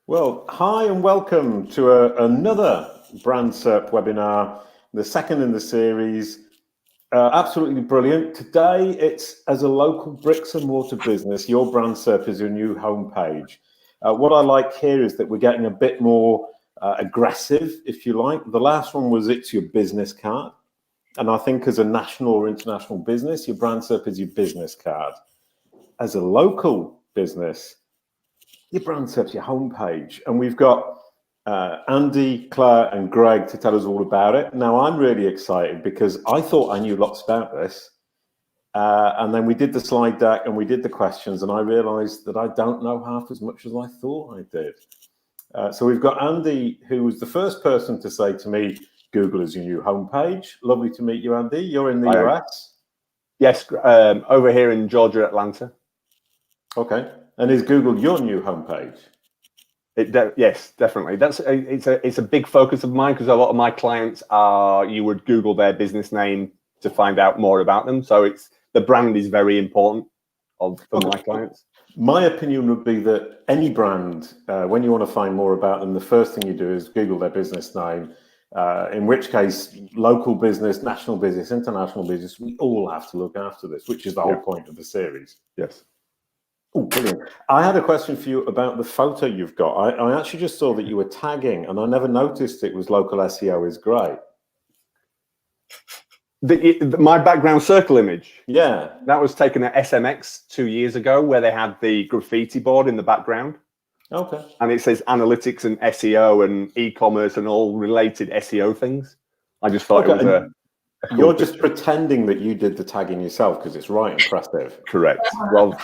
Well, hi and welcome to another Brand SERP webinar, the second in the series. Absolutely brilliant. Today, it's as a local bricks and mortar business, your Brand SERP is your new homepage. What I like here is that we're getting a bit more aggressive, if you like. The last one was it's your business card. And I think as a national or international business, your Brand SERP is your business card. As a local business, your Brand SERP's your homepage, and we've got Andy, Claire, and Greg to tell us all about it. Now, I'm really excited because I thought I knew lots about this, and then we did the slide deck and we did the questions, and I realised that I don't know half as much as I thought I did. So we've got Andy, who was the first person to say to me, "Google is your new homepage." Lovely to meet you, Andy. You're in the US. Yes, over here in Georgia, Atlanta. Okay. And is Google your new homepage? Yes, definitely. It's a big focus of mine because a lot of my clients you would Google their business name to find out more about them. So the brand is very important for my clients. My opinion would be that any brand, when you want to find more about them, the first thing you do is Google their business name. In which case, local business, national business, international business, we all have to look after this, which is the whole point of the series. Yes. Oh, brilliant. I had a question for you about the photo you've got. I actually just saw that you were tagging, and I never noticed it was local SEO is great. My background circle image. Yeah. That was taken at SMX 2 years ago, where they had the graffiti board in the background. Okay. And it says analytics and SEO and e-commerce and all related SEO things. I just thought it was a cool You're picture. just pretending that you did the tagging yourself because it's right impressive. Correct. Well,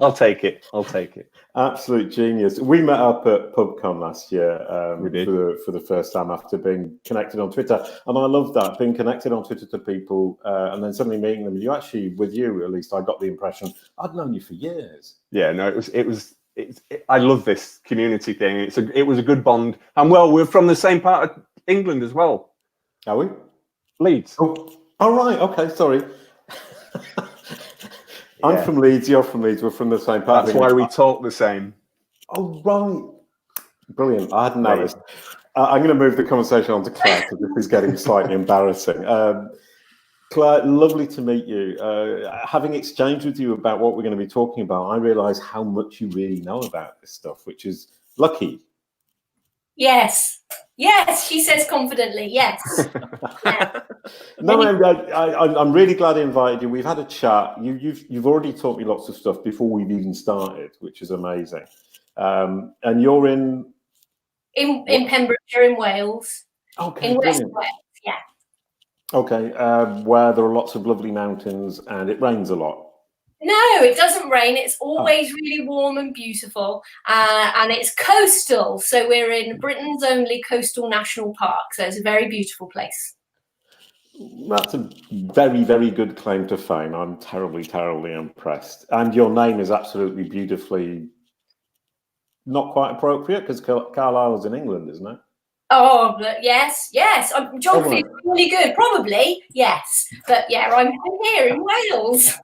I'll take it. I'll take it. Absolute genius. We met up at PubCon last year We did. for the first time after being connected on Twitter. And I love that, being connected on Twitter to people and then suddenly meeting them. You actually, with you at least, I got the impression I'd known you for years. Yeah, no, I love this community thing. It was a good bond. And well, we're from the same part of England as well. Are we? Leeds. Oh, right. Okay, sorry. I'm from Leeds. You're from Leeds. We're from the same part. That's why we talk the same. Oh, right. Brilliant. I hadn't noticed. I'm going to move the conversation on to Claire because this is getting slightly embarrassing. Claire, lovely to meet you. Having exchanged with you about what we're going to be talking about, I realise how much you really know about this stuff, which is lucky. Yes. Yes, she says confidently, yes. Yeah. No, I'm really glad I invited you. We've had a chat. You've already taught me lots of stuff before we've even started, which is amazing. And you're in Pembrokeshire in Wales. Okay, in West brilliant. Wales, yeah. Okay, where there are lots of lovely mountains and it rains a lot. No, it doesn't rain. It's always really warm and beautiful, and it's coastal. So we're in Britain's only coastal national park. So it's a very beautiful place. That's a very, very good claim to fame. I'm terribly, terribly impressed. And your name is absolutely beautifully not quite appropriate because Carlile is in England, isn't it? Oh, but yes. Geography is really good, probably, yes. But yeah, I'm here in Wales.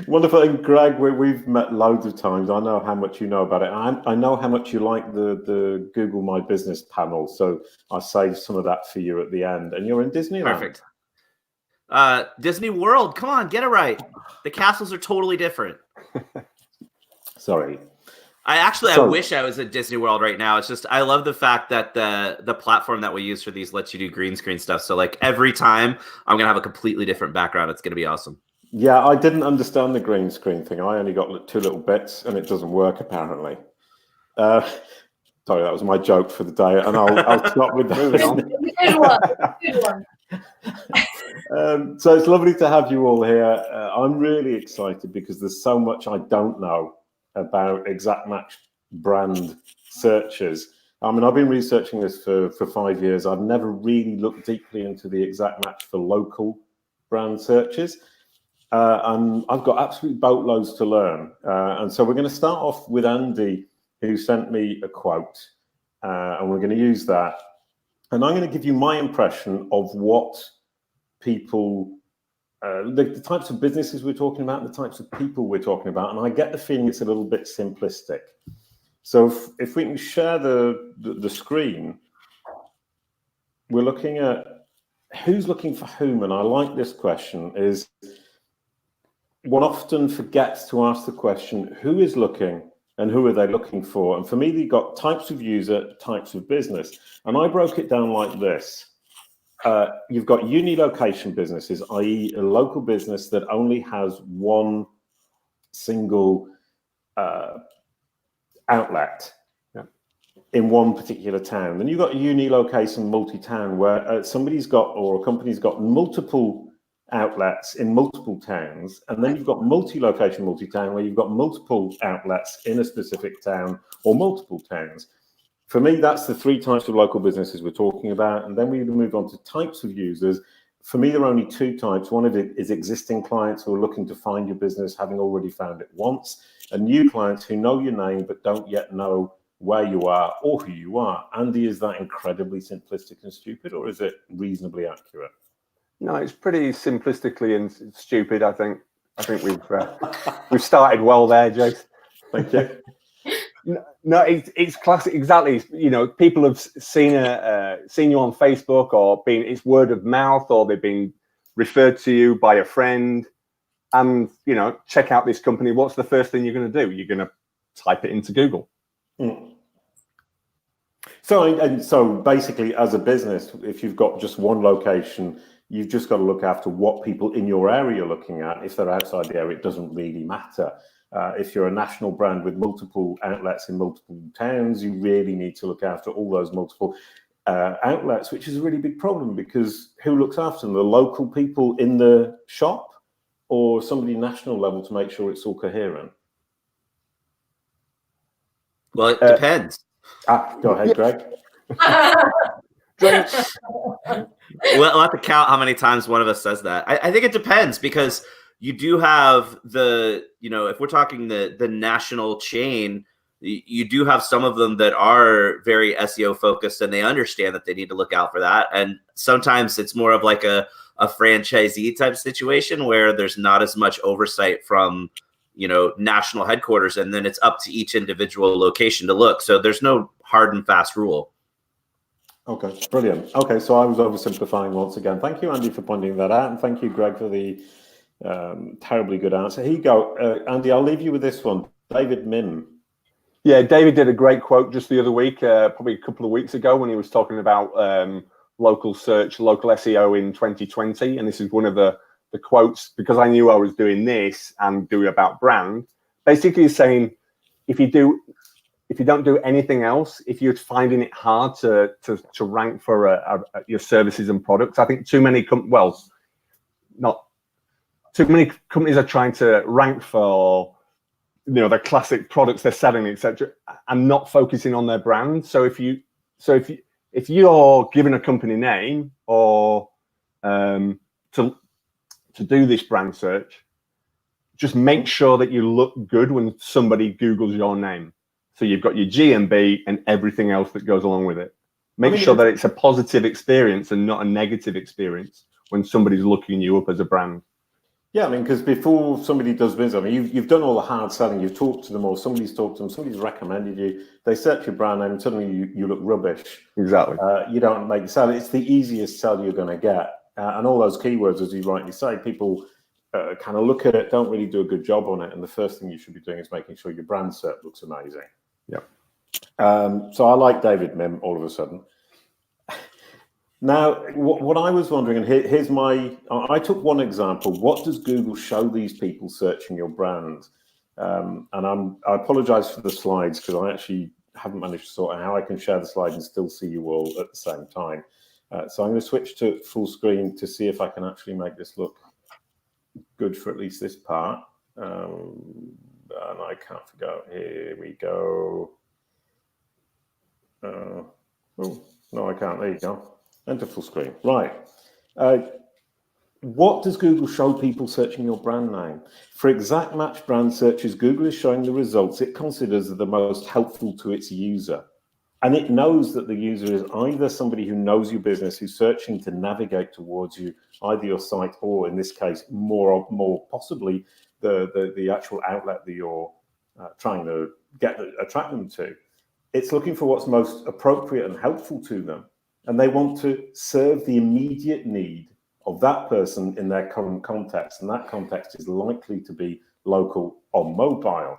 Wonderful. And Greg, we've met loads of times. I know how much you know about it. I know how much you like the Google My Business panel. So I saved some of that for you at the end. And you're in Disneyland. Perfect. Disney World. Come on, get it right. The castles are totally different. Sorry. I wish I was at Disney World right now. It's just I love the fact that the platform that we use for these lets you do green screen stuff. So like every time I'm gonna have a completely different background. It's gonna be awesome. Yeah, I didn't understand the green screen thing. I only got 2 little bits, and it doesn't work apparently. Sorry, that was my joke for the day, and I'll stop with that. Good one. So it's lovely to have you all here. I'm really excited because there's so much I don't know about exact match brand searches. I mean, I've been researching this for 5 years. I've never really looked deeply into the exact match for local brand searches. And I've got absolute boatloads to learn. And so we're going to start off with Andy, who sent me a quote, and we're going to use that. And I'm going to give you my impression of what people, the types of businesses we're talking about, the types of people we're talking about. And I get the feeling it's a little bit simplistic. So if we can share the screen, we're looking at who's looking for whom. And I like this question, is one often forgets to ask the question, who is looking and who are they looking for? And for me, you've got types of user, types of business. And I broke it down like this. You've got uni-location businesses, i.e. a local business that only has one single outlet in one particular town. Then you've got uni-location multi-town, where somebody's got, or a company's got multiple outlets in multiple towns. And then you've got multi-location multi-town, where you've got multiple outlets in a specific town or multiple towns. For me, that's the three types of local businesses we're talking about. And then we move on to types of users. For me, there are only two types. One of it is existing clients who are looking to find your business, having already found it once, and new clients who know your name but don't yet know where you are or who you are. Andy, is that incredibly simplistic and stupid, or is it reasonably accurate? No, it's pretty simplistically and stupid. I think we've started well there, Jace. Thank you. No, it's classic. Exactly. You know, people have seen you on Facebook, or it's word of mouth, or they've been referred to you by a friend, and you know, check out this company. What's the first thing you're going to do? You're going to type it into Google. Mm. So basically, as a business, if you've got just one location, you've just got to look after what people in your area are looking at. If they're outside the area, it doesn't really matter. If you're a national brand with multiple outlets in multiple towns, you really need to look after all those multiple outlets, which is a really big problem, because who looks after them? The local people in the shop, or somebody national level to make sure it's all coherent? Well, it depends. Go ahead, Greg. We'll have to count how many times one of us says that. I think it depends, because you do have if we're talking the national chain, you do have some of them that are very SEO focused, and they understand that they need to look out for that. And sometimes it's more of like a franchisee type situation where there's not as much oversight from, national headquarters, and then it's up to each individual location to look. So there's no hard and fast rule. Okay, brilliant. Okay, so I was oversimplifying once again. Thank you, Andy, for pointing that out, and thank you, Greg, for the terribly good answer. Here you go. Andy, I'll leave you with this one. David Mim. Yeah, David did a great quote just the other week, probably a couple of weeks ago, when he was talking about local search, local SEO in 2020. And this is one of the quotes, because I knew I was doing this and doing about brand. Basically saying, if you don't do anything else, if you're finding it hard to rank for your services and products, I think too many companies are trying to rank for the classic products they're selling, etc., and not focusing on their brand. So if you're giving a company name or to do this brand search, just make sure that you look good when somebody Googles your name. So you've got your GMB and everything else that goes along with it. Make sure that it's a positive experience and not a negative experience when somebody's looking you up as a brand. Yeah, because before somebody does business, you've done all the hard selling, you've talked to them, or somebody's talked to them, somebody's recommended you, they search your brand name, and suddenly you look rubbish. Exactly. You don't make the sell. It's the easiest sell you're going to get. And all those keywords, as you rightly say, people kind of look at it, don't really do a good job on it. And the first thing you should be doing is making sure your brand SERP looks amazing. Yeah. So I like David Mim all of a sudden. Now, what I was wondering, and here's I took one example. What does Google show these people searching your brand? And I apologize for the slides, because I actually haven't managed to sort out how I can share the slides and still see you all at the same time. So I'm going to switch to full screen to see if I can actually make this look good for at least this part. And I can't figure out. Here we go. Oh, no, I can't. There you go. Enter full screen. Right. What does Google show people searching your brand name? For exact match brand searches, Google is showing the results it considers are the most helpful to its user. And it knows that the user is either somebody who knows your business, who's searching to navigate towards you, either your site or, in this case, more possibly the actual outlet that you're trying to attract them to. It's looking for what's most appropriate and helpful to them. And they want to serve the immediate need of that person in their current context. And that context is likely to be local on mobile.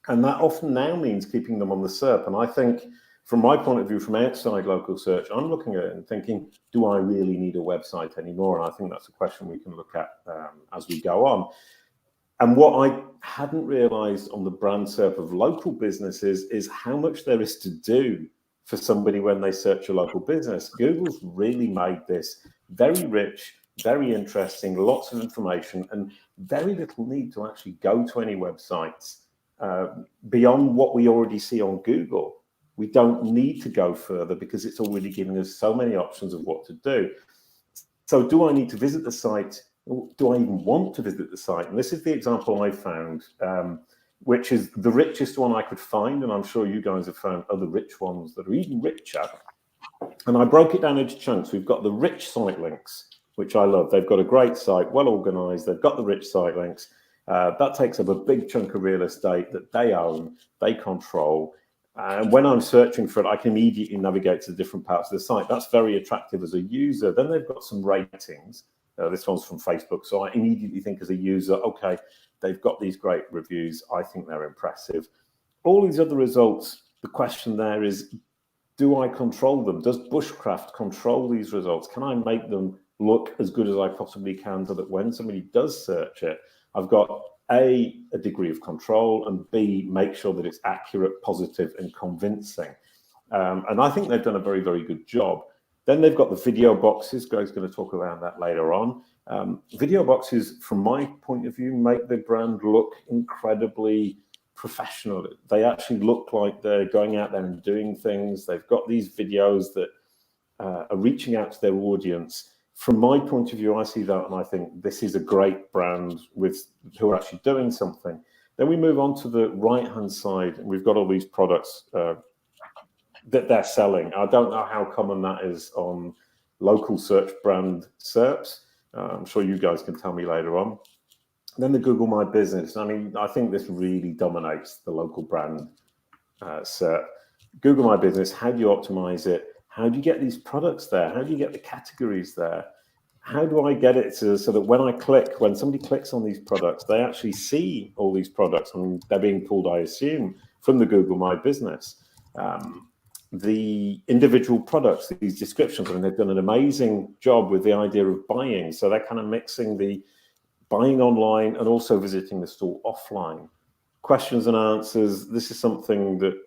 And that often now means keeping them on the SERP. And I think, from my point of view, from outside local search, I'm looking at it and thinking, do I really need a website anymore? And I think that's a question we can look at as we go on. And what I hadn't realized on the brand SERP of local businesses is how much there is to do for somebody when they search a local business. Google's really made this very rich, very interesting, lots of information, and very little need to actually go to any websites beyond what we already see on Google. We don't need to go further because it's already giving us so many options of what to do. So do I need to visit the site? Do I even want to visit the site? And this is the example I found, which is the richest one I could find. And I'm sure you guys have found other rich ones that are even richer. And I broke it down into chunks. We've got the rich site links, which I love. They've got a great site, well organized. They've got the rich site links. That takes up a big chunk of real estate that they own, they control. And when I'm searching for it, I can immediately navigate to the different parts of the site. That's very attractive as a user. Then they've got some ratings. This one's from Facebook. So I immediately think as a user, okay, they've got these great reviews. I think they're impressive. All these other results, the question there is, do I control them? Does Bushcraft control these results? Can I make them look as good as I possibly can so that when somebody does search it, I've got A, a degree of control, and B, make sure that it's accurate, positive, and convincing. And I think they've done a very, very good job. Then they've got the video boxes. Greg's going to talk about that later on. Video boxes, from my point of view, make the brand look incredibly professional. They actually look like they're going out there and doing things. They've got these videos that are reaching out to their audience. From my point of view, I see that and I think this is a great brand who are actually doing something. Then we move on to the right-hand side, and we've got all these products that they're selling. I don't know how common that is on local search brand SERPs. I'm sure you guys can tell me later on. Then the Google My Business. I mean, I think this really dominates the local brand SERP. Google My Business, how do you optimize it? How do you get these products there? How do you get the categories there? How do I get it so that when somebody clicks on these products, they actually see all these products, and they're being pulled, I assume, from the Google My Business. The individual products, these descriptions, I mean, they've done an amazing job with the idea of buying. So they're kind of mixing the buying online and also visiting the store offline. Questions and answers. This is something that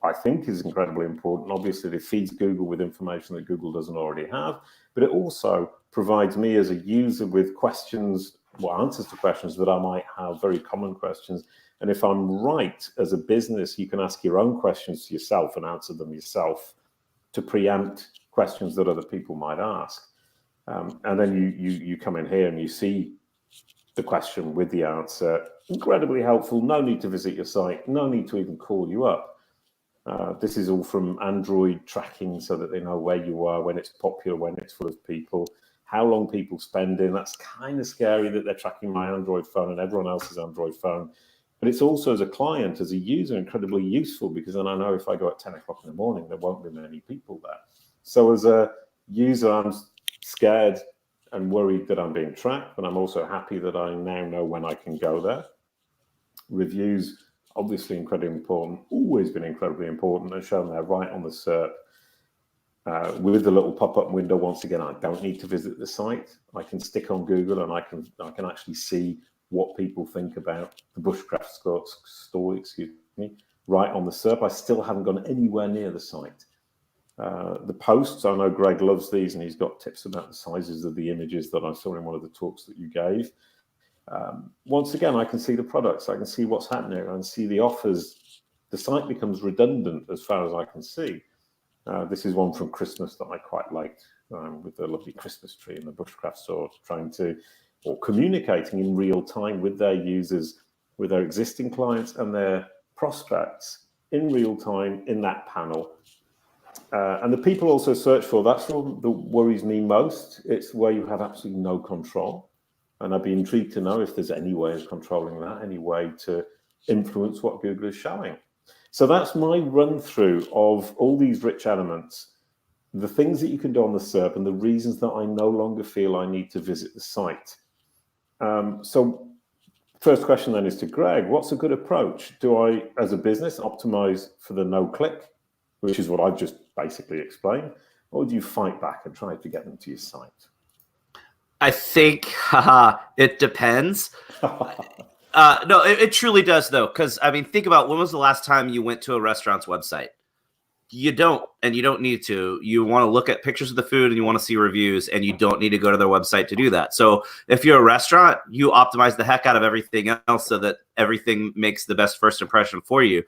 I think is incredibly important. Obviously, it feeds Google with information that Google doesn't already have, but it also provides me as a user with questions, answers to questions that I might have, very common questions. And if I'm right as a business, you can ask your own questions to yourself and answer them yourself to preempt questions that other people might ask. And then you come in here and you see the question with the answer. Incredibly helpful. No need to visit your site. No need to even call you up. This is all from Android tracking so that they know where you are, when it's popular, when it's full of people, how long people spend in. That's kind of scary that they're tracking my Android phone and everyone else's Android phone. But it's also, as a client, as a user, incredibly useful because then I know if I go at 10 o'clock in the morning, there won't be many people there. So as a user, I'm scared and worried that I'm being tracked, but I'm also happy that I now know when I can go there. Reviews, obviously incredibly important, always been incredibly important, and shown there right on the SERP. With the little pop-up window, once again, I don't need to visit the site. I can stick on Google and I can actually see what people think about the Bushcraft store, right on the SERP. I still haven't gone anywhere near the site. The posts, I know Greg loves these and he's got tips about the sizes of the images that I saw in one of the talks that you gave. Once again, I can see the products, I can see what's happening, I can see the offers. The site becomes redundant as far as I can see. This is one from Christmas that I quite liked, with the lovely Christmas tree and the Bushcraft store, communicating in real time with their users, with their existing clients and their prospects in real time in that panel. And the people also search for, that's what worries me most. It's where you have absolutely no control. And I'd be intrigued to know if there's any way of controlling that, any way to influence what Google is showing. So that's my run through of all these rich elements, the things that you can do on the SERP and the reasons that I no longer feel I need to visit the site. So first question then is to Greg, what's a good approach? Do I, as a business, optimize for the no click, which is what I've just basically explained, or do you fight back and try to get them to your site? I think it depends. No, it truly does, though, because, I mean, think about when was the last time you went to a restaurant's website? You don't, and you don't need to. You want to look at pictures of the food and you want to see reviews, and you don't need to go to their website to do that. So if you're a restaurant, you optimize the heck out of everything else so that everything makes the best first impression for you.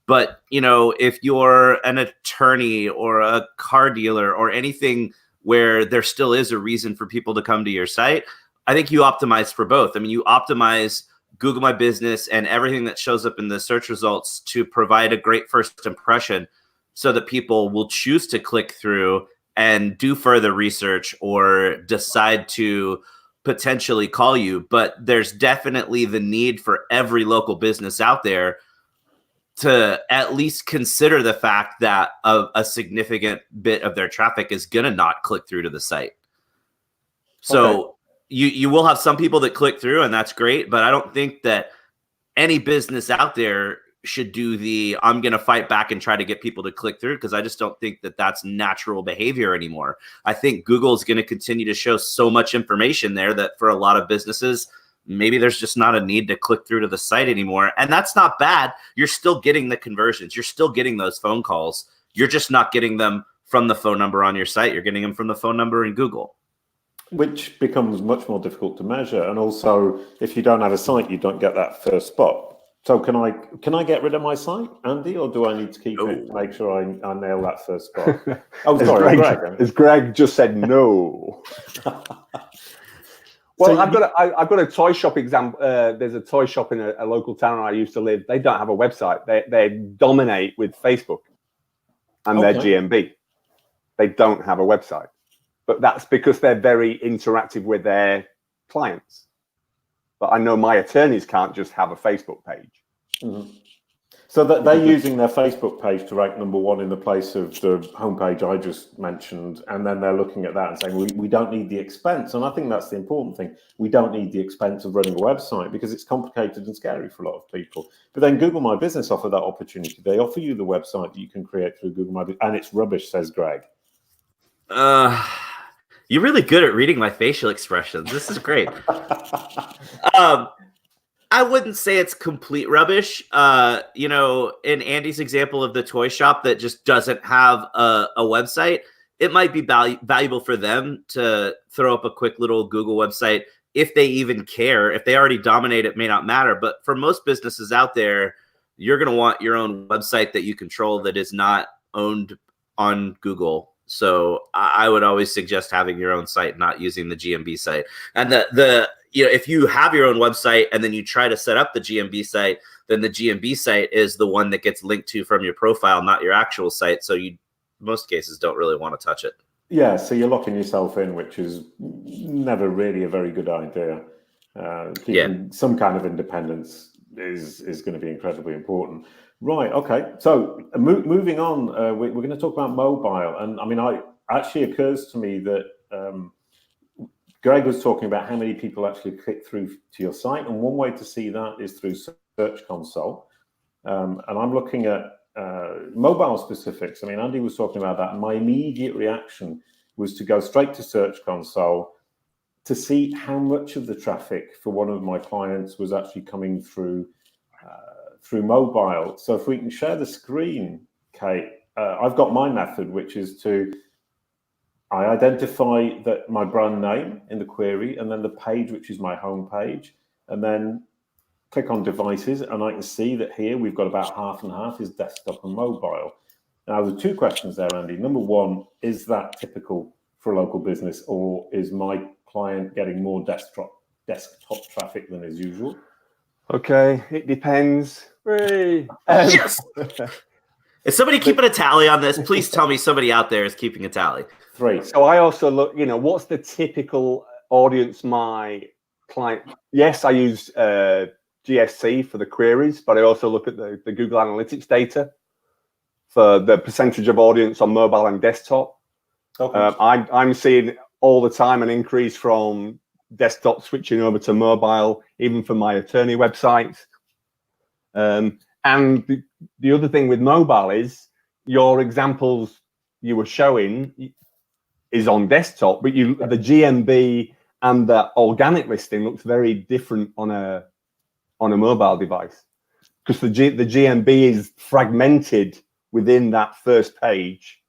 But, you know, if you're an attorney or a car dealer or anything where there still is a reason for people to come to your site, I think you optimize for both. I mean, you optimize Google My Business and everything that shows up in the search results to provide a great first impression so that people will choose to click through and do further research or decide to potentially call you. But there's definitely the need for every local business out there to at least consider the fact that a significant bit of their traffic is going to not click through to the site. So you will have some people that click through, and that's great, but I don't think that any business out there should do the I'm going to fight back and try to get people to click through, because I just don't think that that's natural behavior anymore. I think Google is going to continue to show so much information there that for a lot of businesses, maybe there's just not a need to click through to the site anymore. And that's not bad. You're still getting the conversions. You're still getting those phone calls. You're just not getting them from the phone number on your site. You're getting them from the phone number in Google. Which becomes much more difficult to measure. And also, if you don't have a site, you don't get that first spot. So can I get rid of my site, Andy, or do I need to keep it to make sure I nail that first spot? Oh, sorry, Greg. As Greg just said, no. Well, So I've got a toy shop example. There's a toy shop in a local town where I used to live. They don't have a website. They dominate with Facebook and their GMB. They don't have a website, but that's because they're very interactive with their clients. But I know my attorneys can't just have a Facebook page. Mm-hmm. So that they're using their Facebook page to rank #1 in the place of the homepage I just mentioned, and then they're looking at that and saying, we don't need the expense. And I think that's the important thing. We don't need the expense of running a website because it's complicated and scary for a lot of people. But then Google My Business offer that opportunity. They offer you the website that you can create through Google My Business, and it's rubbish, says Greg. You're really good at reading my facial expressions. This is great. I wouldn't say it's complete rubbish. You know, in Andy's example of the toy shop that just doesn't have a website, it might be valuable for them to throw up a quick little Google website if they even care. If they already dominate, it may not matter. But for most businesses out there, you're going to want your own website that you control that is not owned on Google. So I would always suggest having your own site, not using the GMB site. And you know, if you have your own website and then you try to set up the GMB site, then the GMB site is the one that gets linked to from your profile, not your actual site. So you, most cases, don't really want to touch it. Yeah, so you're locking yourself in, which is never really a very good idea. Keeping some kind of independence is going to be incredibly important. Right. Okay. So moving on, we're going to talk about mobile, and I mean, it actually occurs to me that Greg was talking about how many people actually click through to your site, and one way to see that is through Search Console. And I'm looking at mobile specifics. I mean, Andy was talking about that, and my immediate reaction was to go straight to Search Console to see how much of the traffic for one of my clients was actually coming through mobile. So if we can share the screen, Kate, I've got my method, which is I identify that my brand name in the query, and then the page, which is my home page, and then click on devices, and I can see that here we've got about half and half is desktop and mobile. Now, there are two questions there, Andy. Number one, is that typical for a local business, or is my client getting more desktop traffic than is usual? Okay, it depends. Yes. Is somebody keeping a tally on this? Please tell me somebody out there is keeping a tally. 3. So I also look, you know, what's the typical audience my client? Yes, I use GSC for the queries, but I also look at the Google Analytics data for the percentage of audience on mobile and desktop. Okay. I'm seeing all the time an increase from desktop switching over to mobile, even for my attorney websites. And the other thing with mobile is your examples you were showing is on desktop, but the GMB and the organic listing looks very different on a mobile device, because the GMB is fragmented within that first page.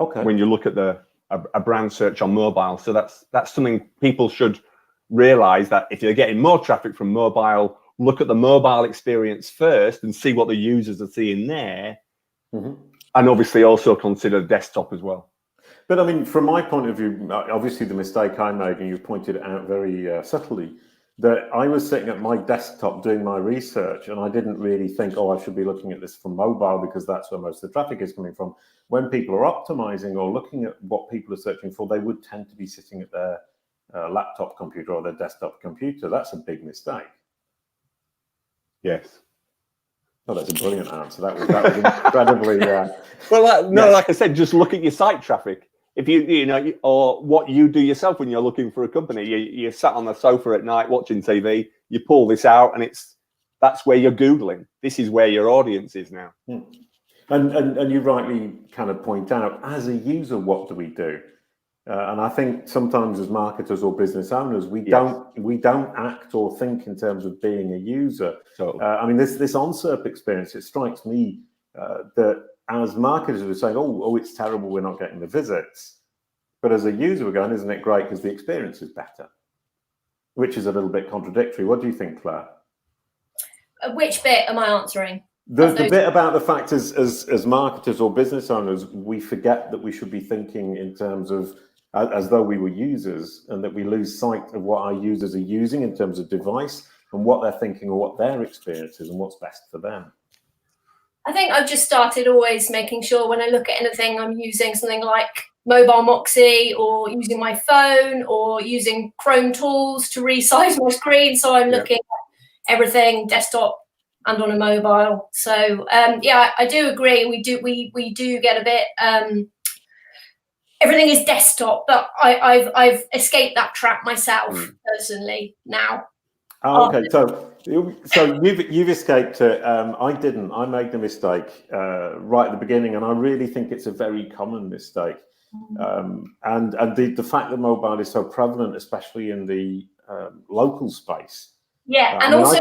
Okay. When you look at a brand search on mobile, so that's something people should realize, that if you're getting more traffic from mobile, look at the mobile experience first and see what the users are seeing there, and obviously also consider desktop as well. But I mean, from my point of view, obviously the mistake I made, and you pointed it out very subtly, that I was sitting at my desktop doing my research, and I didn't really think, oh, I should be looking at this from mobile because that's where most of the traffic is coming from. When people are optimizing or looking at what people are searching for, they would tend to be sitting at their laptop computer or their desktop computer. That's a big mistake. Yes. Oh, that's a brilliant answer. That was incredibly. Well, no, like I said, just look at your site traffic. If you know, or what you do yourself when you're looking for a company, you're sat on the sofa at night watching TV. You pull this out, and that's where you're Googling. This is where your audience is now. And you rightly kind of point out, as a user, what do we do? And I think sometimes as marketers or business owners, we don't act or think in terms of being a user. Totally. I mean, this on-SERP experience, it strikes me that as marketers, we're saying, oh, it's terrible, we're not getting the visits. But as a user, we're going, isn't it great because the experience is better? Which is a little bit contradictory. What do you think, Claire? Which bit am I answering? The bit about the fact as marketers or business owners, we forget that we should be thinking in terms of as though we were users, and that we lose sight of what our users are using in terms of device and what they're thinking or what their experience is and what's best for them. I think I've just started always making sure when I look at anything, I'm using something like Mobile Moxie, or using my phone, or using Chrome tools to resize my screen. So I'm looking at everything desktop and on a mobile. So yeah, I do agree. We do get a bit. Everything is desktop, but I've escaped that trap myself personally now. Oh, okay, so you've escaped it. I didn't. I made the mistake right at the beginning, and I really think it's a very common mistake. And the fact that mobile is so prevalent, especially in the local space. Yeah, and also,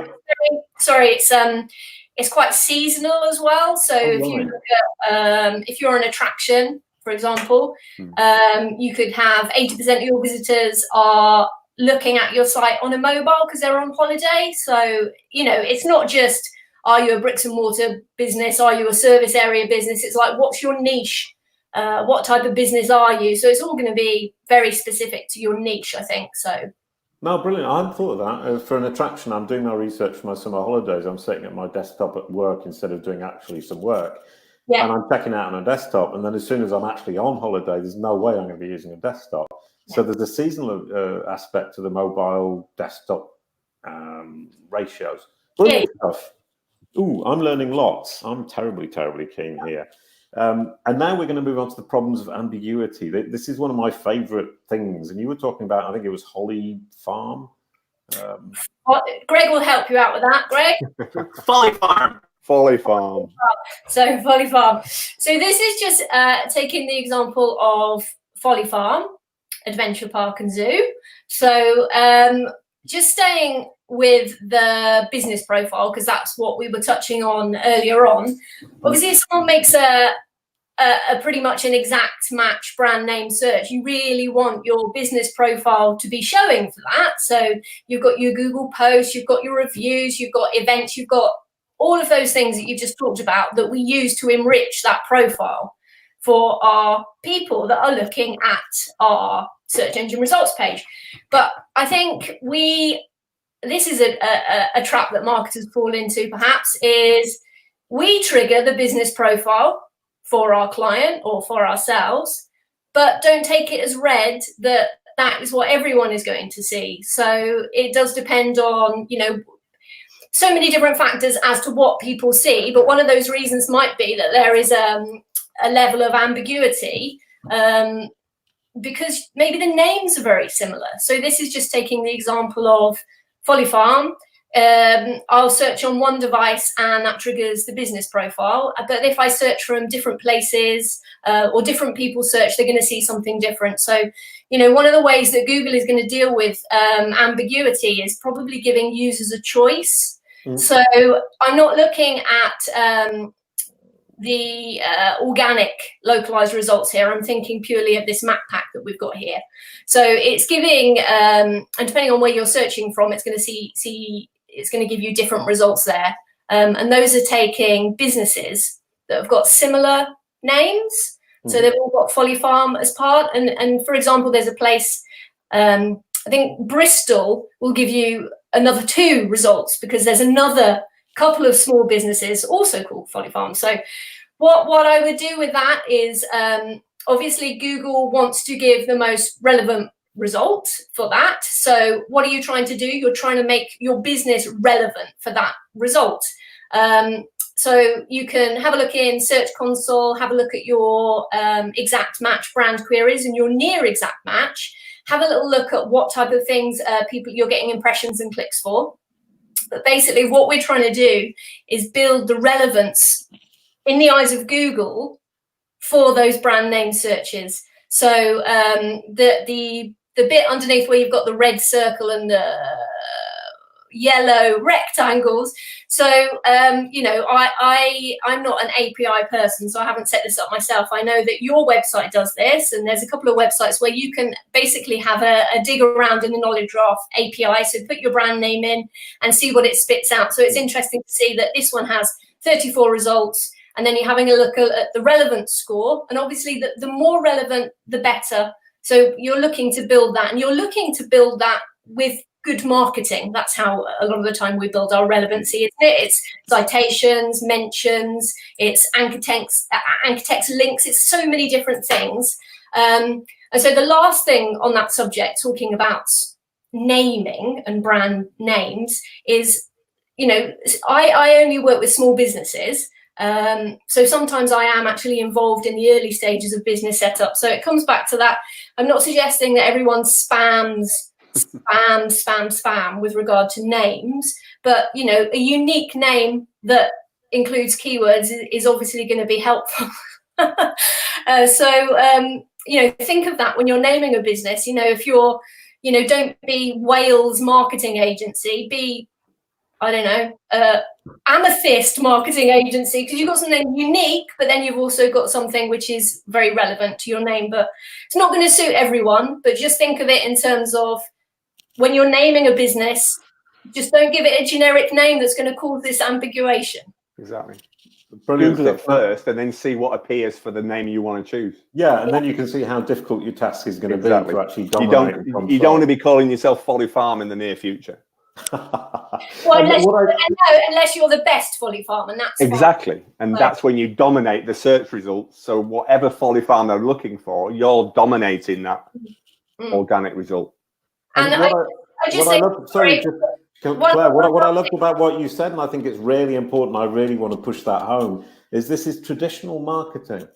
it's quite seasonal as well. So if you look at if you're an attraction, for example, you could have 80% of your visitors are looking at your site on a mobile because they're on holiday. So, you know, it's not just, are you a bricks and mortar business? Are you a service area business? It's like, what's your niche? What type of business are you? So it's all going to be very specific to your niche, I think. So. No, brilliant. I hadn't thought of that. For an attraction, I'm doing my research for my summer holidays. I'm sitting at my desktop at work instead of doing actually some work. Yeah. And I'm checking out on a desktop. And then as soon as I'm actually on holiday, there's no way I'm going to be using a desktop. So there's a seasonal aspect to the mobile desktop ratios. Brilliant stuff. Ooh, I'm learning lots. I'm terribly, terribly keen here. And now we're going to move on to the problems of ambiguity. This is one of my favorite things. And you were talking about, I think it was Holly Farm. Greg will help you out with that, Greg. Folly Farm. Folly Farm. So Folly Farm. So this is just taking the example of Folly Farm, Adventure Park and Zoo. So just staying with the business profile, because that's what we were touching on earlier on. Obviously, if someone makes a pretty much an exact match brand name search, you really want your business profile to be showing for that. So you've got your Google posts, you've got your reviews, you've got events, you've got all of those things that you just talked about that we use to enrich that profile for our people that are looking at our search engine results page. But I think this is a trap that marketers fall into, perhaps, is we trigger the business profile for our client or for ourselves, but don't take it as read that is what everyone is going to see. So it does depend on, you know, so many different factors as to what people see, but one of those reasons might be that there is a level of ambiguity, because maybe the names are very similar. So this is just taking the example of Folly Farm. I'll search on one device and that triggers the business profile. But if I search from different places or different people search, they're going to see something different. So, you know, one of the ways that Google is going to deal with ambiguity is probably giving users a choice. So I'm not looking at the organic localized results here. I'm thinking purely of this map pack that we've got here. So it's giving, and depending on where you're searching from, it's going to it's going to give you different results there. And those are taking businesses that have got similar names. So they've all got Folly Farm as part. And for example, there's a place, I think Bristol will give you another 2 results because there's another couple of small businesses also called Folly Farm. So what I would do with that is obviously Google wants to give the most relevant result for that. So what are you trying to do? You're trying to make your business relevant for that result. So you can have a look in Search Console, have a look at your exact match brand queries and your near exact match. Have a little look at what type of things you're getting impressions and clicks for. But basically what we're trying to do is build the relevance in the eyes of Google for those brand name searches. So the bit underneath where you've got the red circle and the yellow rectangles. So, you know, I'm not an API person, so I haven't set this up myself. I know that your website does this, and there's a couple of websites where you can basically have a dig around in the knowledge graph API. So put your brand name in and see what it spits out. So it's interesting to see that this one has 34 results, and then you're having a look at the relevance score. And obviously the more relevant, the better. So you're looking to build that, and you're looking to build that with good marketing. That's how a lot of the time we build our relevancy, isn't it? It's citations, mentions, it's anchor text links, it's so many different things. And so the last thing on that subject, talking about naming and brand names, is, you know, I only work with small businesses. So sometimes I am actually involved in the early stages of business setup. So it comes back to that. I'm not suggesting that everyone spam with regard to names, but, you know, a unique name that includes keywords is obviously going to be helpful. You know, think of that when you're naming a business. You know, if you're, you know, don't be Wales Marketing Agency, be, I don't know, Amethyst Marketing Agency, because you've got something unique, but then you've also got something which is very relevant to your name. But it's not going to suit everyone, but just think of it in terms of when you're naming a business, just don't give it a generic name that's going to cause this ambiguation. Exactly. Brilliant. Google it first and then see what appears for the name you want to choose. Yeah, and then you can see how difficult your task is going to be to actually dominate. You don't want to be calling yourself Folly Farm in the near future. Well, unless you're the best Folly Farm, and that's exactly, fine. And that's when you dominate the search results. So whatever Folly Farm they're looking for, you're dominating that organic result. And Claire, what I loved about what you said, and I think it's really important, I really want to push that home, is this is traditional marketing.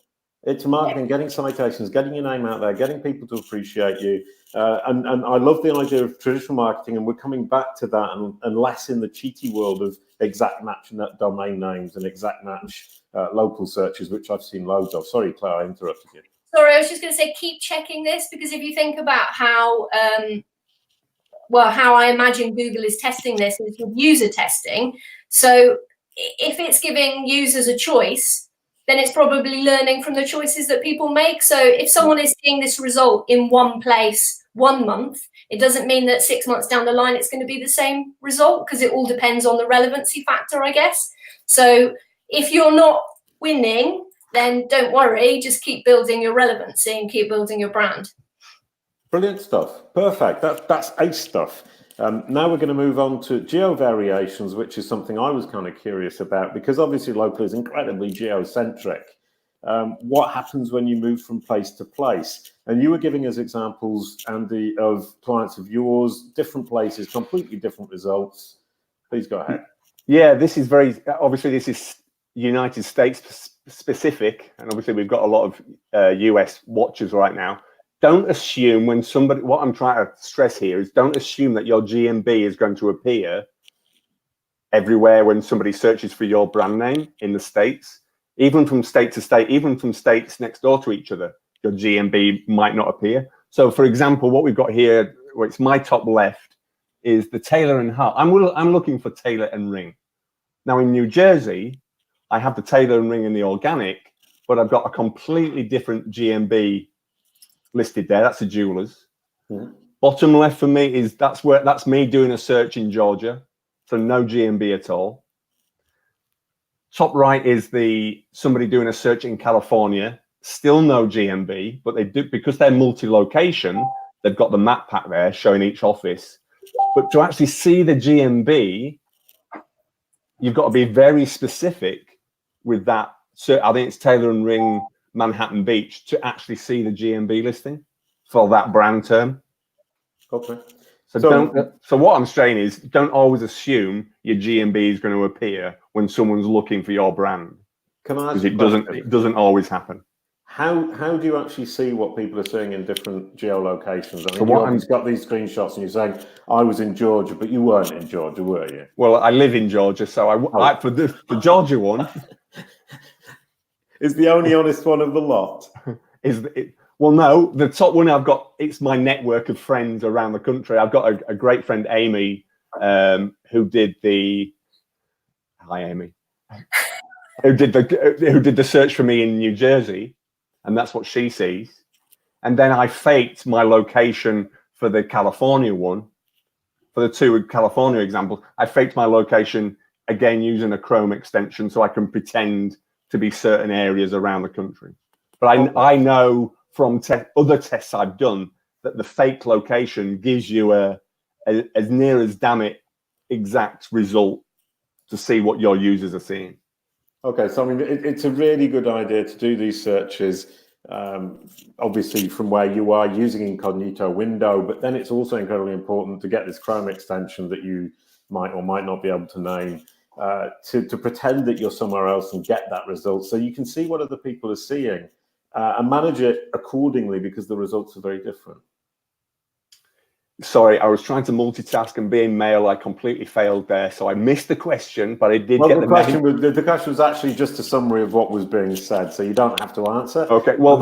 It's marketing, getting citations, getting your name out there, getting people to appreciate you. And I love the idea of traditional marketing, and we're coming back to that and less in the cheaty world of exact match domain names and exact match local searches, which I've seen loads of. Sorry, Claire, I interrupted you. Sorry, I was just going to say, keep checking this, because if you think about how I imagine Google is testing this is with user testing. So if it's giving users a choice, then it's probably learning from the choices that people make. So if someone is seeing this result in one place 1 month, it doesn't mean that 6 months down the line it's going to be the same result, because it all depends on the relevancy factor, I guess. So if you're not winning, then don't worry, just keep building your relevancy and keep building your brand. Brilliant stuff. Perfect. That's ace stuff. Now we're going to move on to geo variations, which is something I was kind of curious about, because obviously local is incredibly geocentric. What happens when you move from place to place? And you were giving us examples, Andy, of clients of yours, different places, completely different results. Please go ahead. Yeah, this is obviously this is United States specific, and obviously we've got a lot of US watchers right now. Don't assume what I'm trying to stress here is don't assume that your GMB is going to appear everywhere when somebody searches for your brand name in the States. Even from state to state, even from states next door to each other, your GMB might not appear. So for example, what we've got here, where it's my top left, is the Taylor and Hart. I'm looking for Taylor and Ring. Now in New Jersey, I have the Taylor and Ring in the organic, but I've got a completely different GMB listed there. That's a jeweler's. Mm-hmm. Bottom left for me is that's me doing a search in Georgia, so no GMB at all. Top right is somebody doing a search in California, still no GMB, but they do, because they're multi-location, they've got the map pack there showing each office. But to actually see the GMB, you've got to be very specific with that. So I think it's Taylor and Ring Manhattan Beach to actually see the GMB listing for that brand term. Okay. So what I'm saying is, don't always assume your GMB is going to appear when someone's looking for your brand. Can I ask because it doesn't always happen. How do you actually see what people are seeing in different geolocations? I mean, you've got these screenshots and you're saying, I was in Georgia, but you weren't in Georgia, were you? Well, I live in Georgia, so for the Georgia one is the only honest one of the lot. Well, no, the top one I've got, it's my network of friends around the country. I've got a great friend, Amy, who did the search for me in New Jersey, and that's what she sees. And then I faked my location for the California one. For the two California examples, I faked my location again using a Chrome extension so I can pretend to be certain areas around the country. But I know from other tests I've done that the fake location gives you as near as damn it exact result to see what your users are seeing. Okay, so I mean, it's a really good idea to do these searches, obviously from where you are using incognito window, but then it's also incredibly important to get this Chrome extension that you might or might not be able to name to pretend that you're somewhere else and get that result so you can see what other people are seeing. And manage it accordingly because the results are very different. Sorry, I was trying to multitask, and being male, I completely failed there. So I missed the question, but I did get the question. The question was actually just a summary of what was being said, so you don't have to answer. Okay, well,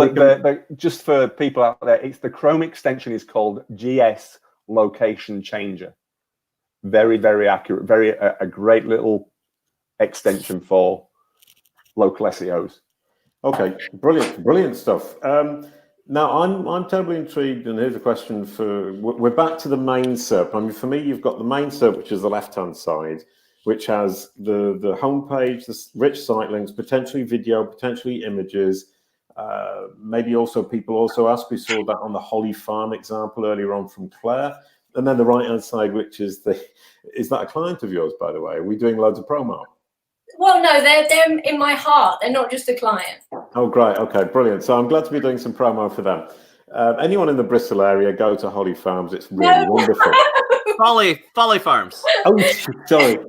just for people out there, it's the Chrome extension is called GS Location Changer. Very, very accurate, a great little extension for local SEOs. Okay, brilliant stuff. Now I'm totally intrigued, and here's a question we're back to the main SERP. I mean, for me, you've got the main SERP, which is the left-hand side, which has the homepage, the rich site links, potentially video, potentially images, maybe also people also ask. We saw that on the Holly Farm example earlier on from Claire, and then the right-hand side, which is is that a client of yours, by the way? Are we doing loads of promo? Well, no, they're in my heart. They're not just a client. Oh, great. Okay, brilliant. So I'm glad to be doing some promo for them. Anyone in the Bristol area, go to Holly Farms. It's really wonderful. Folly Farms. Oh, sorry.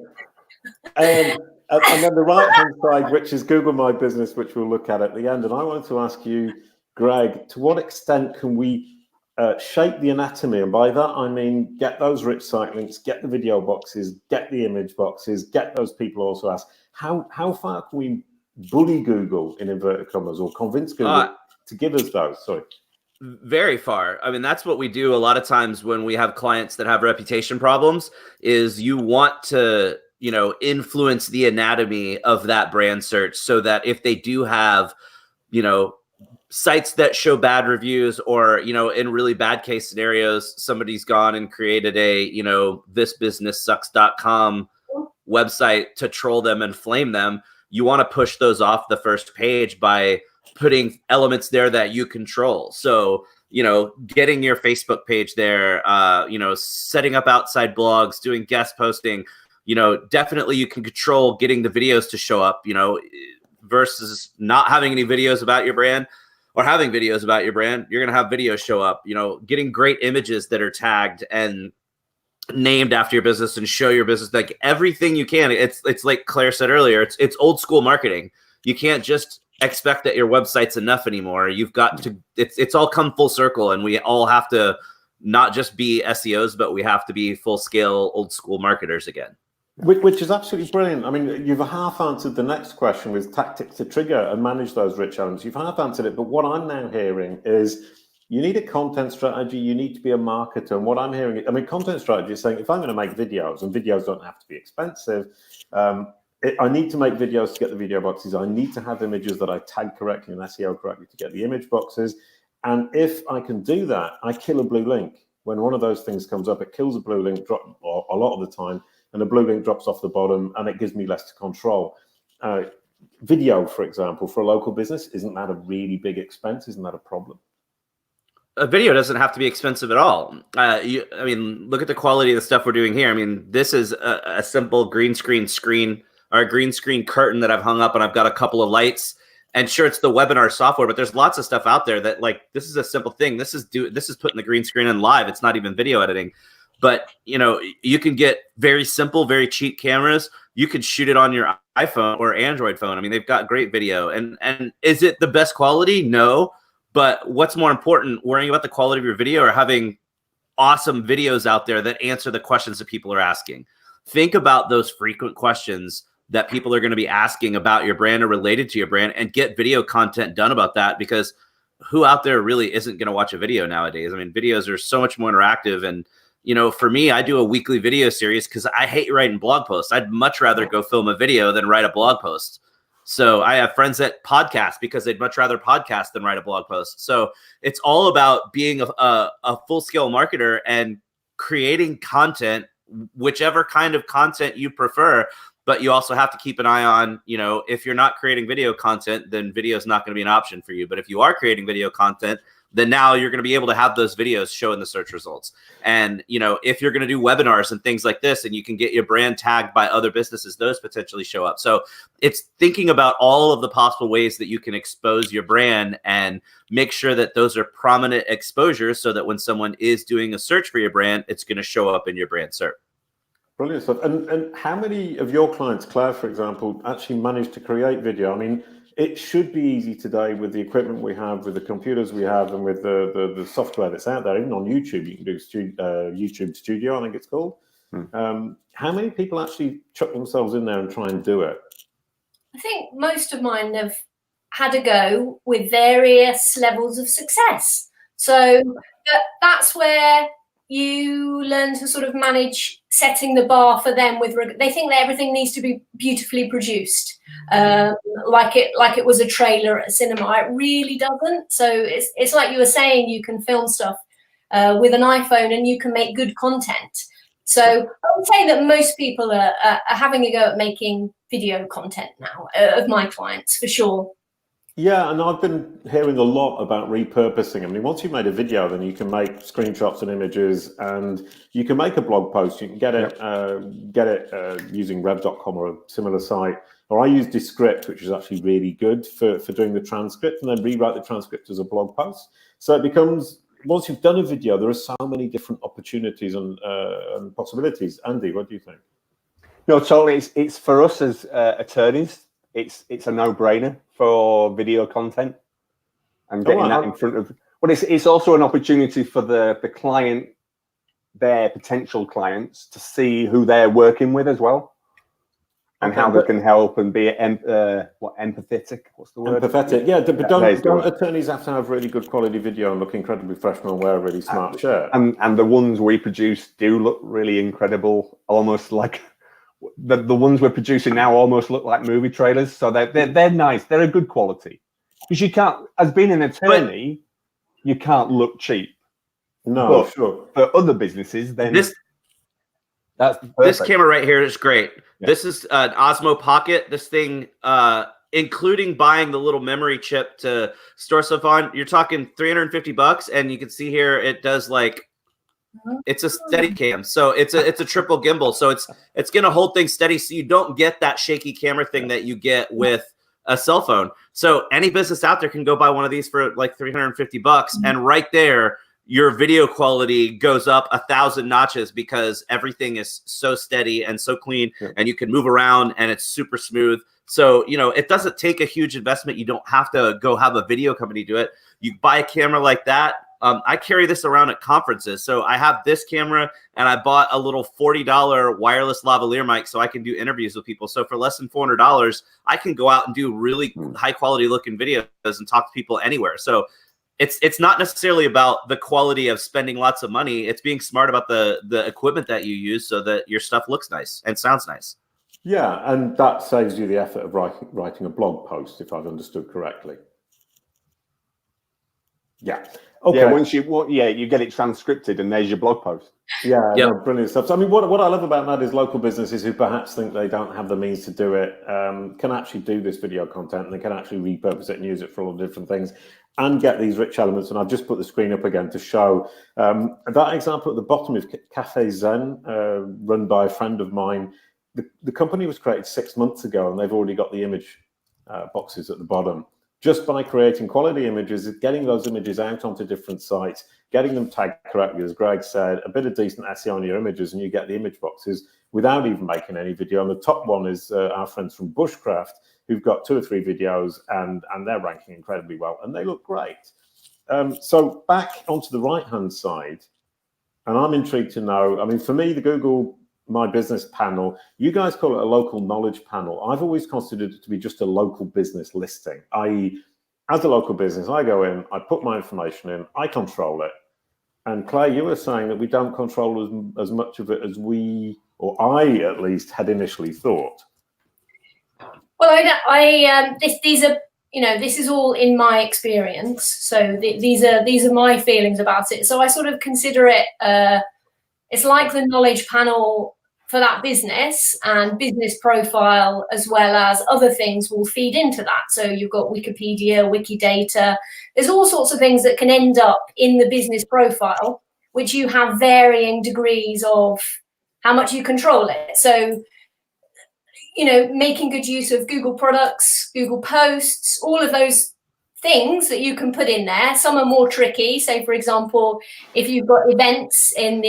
And then the right-hand side, which is Google My Business, which we'll look at the end. And I wanted to ask you, Greg, to what extent can we shape the anatomy? And by that, I mean, get those rich site links, get the video boxes, get the image boxes, get those people also ask. How far can we bully Google, in inverted commas, or convince Google to give us those? Sorry. Very far. I mean, that's what we do a lot of times when we have clients that have reputation problems, is you want to, influence the anatomy of that brand search so that if they do have, sites that show bad reviews, or, in really bad case scenarios, somebody's gone and created a, thisbusinesssucks.com website to troll them and flame them. You want to push those off the first page by putting elements there that you control. So, getting your Facebook page there, setting up outside blogs, doing guest posting, definitely you can control getting the videos to show up, versus not having any videos about your brand, or having videos about your brand. You're going to have videos show up, getting great images that are tagged and named after your business and show your business, like everything you can. It's like Claire said earlier, it's old school marketing. You can't just expect that your website's enough anymore. You've got to, it's all come full circle, and we all have to not just be SEOs, but we have to be full scale old school marketers again. Which is absolutely brilliant. I mean, you've half answered the next question with tactics to trigger and manage those rich elements. You've half answered it, but what I'm now hearing is you need a content strategy. You need to be a marketer. And what I'm hearing, I mean, content strategy is saying, if I'm going to make videos, and videos don't have to be expensive, I need to make videos to get the video boxes. I need to have images that I tag correctly and SEO correctly to get the image boxes. And if I can do that, I kill a blue link. When one of those things comes up, it kills a blue link drop a lot of the time, and a blue link drops off the bottom, and it gives me less to control. Video, for example, for a local business, isn't that a really big expense? Isn't that a problem? A video doesn't have to be expensive at all. I mean, look at the quality of the stuff we're doing here. I mean, this is a simple green screen or a green screen curtain that I've hung up, and I've got a couple of lights. And sure, it's the webinar software, but there's lots of stuff out there that, like, this is a simple thing. This is putting the green screen in live. It's not even video editing. But, you know, you can get very simple, very cheap cameras. You can shoot it on your iPhone or Android phone. I mean, they've got great video. And is it the best quality? No. But what's more important, worrying about the quality of your video or having awesome videos out there that answer the questions that people are asking? Think about those frequent questions that people are going to be asking about your brand or related to your brand, and get video content done about that, because who out there really isn't going to watch a video nowadays? I mean, videos are so much more interactive. And, you know, for me, I do a weekly video series because I hate writing blog posts. I'd much rather go film a video than write a blog post. So I have friends that podcast because they'd much rather podcast than write a blog post. So it's all about being a full-scale marketer and creating content, whichever kind of content you prefer. But you also have to keep an eye on, you know, if you're not creating video content, then video is not going to be an option for you. But if you are creating video content, then now you're going to be able to have those videos show in the search results. And, you know, if you're going to do webinars and things like this, and you can get your brand tagged by other businesses, those potentially show up. So it's thinking about all of the possible ways that you can expose your brand and make sure that those are prominent exposures, so that when someone is doing a search for your brand, it's going to show up in your brand SERP. Brilliant stuff. And how many of your clients, Claire, for example, actually manage to create video? I mean, it should be easy today with the equipment we have, with the computers we have, and with the software that's out there. Even on YouTube, you can do YouTube Studio, I think it's called. How many people actually chuck themselves in there and try and do it? I think most of mine have had a go with various levels of success. So that's where you learn to sort of manage setting the bar for them. They think that everything needs to be beautifully produced, like it was a trailer at a cinema. It really doesn't. So it's like you were saying, you can film stuff with an iPhone, and you can make good content. So I would say that most people are having a go at making video content now, of my clients, for sure. Yeah, and I've been hearing a lot about repurposing. I mean, once you've made a video, then you can make screenshots and images, and you can make a blog post. You can get it using rev.com or a similar site. Or I use Descript, which is actually really good for doing the transcript, and then rewrite the transcript as a blog post. So it becomes, once you've done a video, there are so many different opportunities and possibilities. Andy, what do you think? No, totally. It's for us as attorneys, it's a no-brainer for video content and getting that in front of. But it's also an opportunity for the client, their potential clients, to see who they're working with as well, and how they can help and be empathetic. What's the word? Empathetic. Yeah, but don't attorneys have to have really good quality video and look incredibly professional and wear a really smart shirt? And the ones we produce do look really incredible, almost like. The ones we're producing now almost look like movie trailers, so they're nice. They're a good quality, because you can't, as being an attorney, you can't look cheap. No, but sure. For other businesses, then this camera right here is great. Yeah. This is an Osmo Pocket. This thing, including buying the little memory chip to store stuff on, you're talking $350, and you can see here it does like. It's a steady cam, so it's a triple gimbal, so it's gonna hold things steady, so you don't get that shaky camera thing that you get with a cell phone. So any business out there can go buy one of these for like $350, and right there your video quality goes up 1,000 notches because everything is so steady and so clean, and you can move around and it's super smooth. So, it doesn't take a huge investment. You don't have to go have a video company do it. You buy a camera like that. I carry this around at conferences. So I have this camera, and I bought a little $40 wireless lavalier mic so I can do interviews with people. So for less than $400, I can go out and do really high quality looking videos and talk to people anywhere. So it's not necessarily about the quality of spending lots of money. It's being smart about the equipment that you use so that your stuff looks nice and sounds nice. Yeah, and that saves you the effort of writing a blog post, if I've understood correctly. Yeah. Okay. Yeah, you get it transcripted, and there's your blog post. Yeah, no, brilliant stuff. So, I mean, what I love about that is local businesses who perhaps think they don't have the means to do it can actually do this video content, and they can actually repurpose it and use it for all the different things and get these rich elements. And I've just put the screen up again to show that example at the bottom is Cafe Zen, run by a friend of mine. The company was created 6 months ago, and they've already got the image boxes at the bottom. Just by creating quality images, getting those images out onto different sites, getting them tagged correctly, as Greg said, a bit of decent SEO on your images, and you get the image boxes without even making any video. And the top one is our friends from Bushcraft, who've got 2 or 3 videos, and they're ranking incredibly well, and they look great. So back onto the right-hand side, and I'm intrigued to know, I mean, for me, the Google My Business panel, you guys call it a local knowledge panel. I've always considered it to be just a local business listing, i.e., as a local business, I go in, I put my information in, I control it. And Claire, you were saying that we don't control as much of it as we, or I at least, had initially thought. Well, these are, this is all in my experience. So these are my feelings about it. So I sort of consider it, it's like the knowledge panel for that business, and business profile as well as other things will feed into that. So you've got Wikipedia, Wikidata. There's all sorts of things that can end up in the business profile, which you have varying degrees of how much you control it. So, making good use of Google products, Google posts, all of those things that you can put in there. Some are more tricky. Say, for example, if you've got events in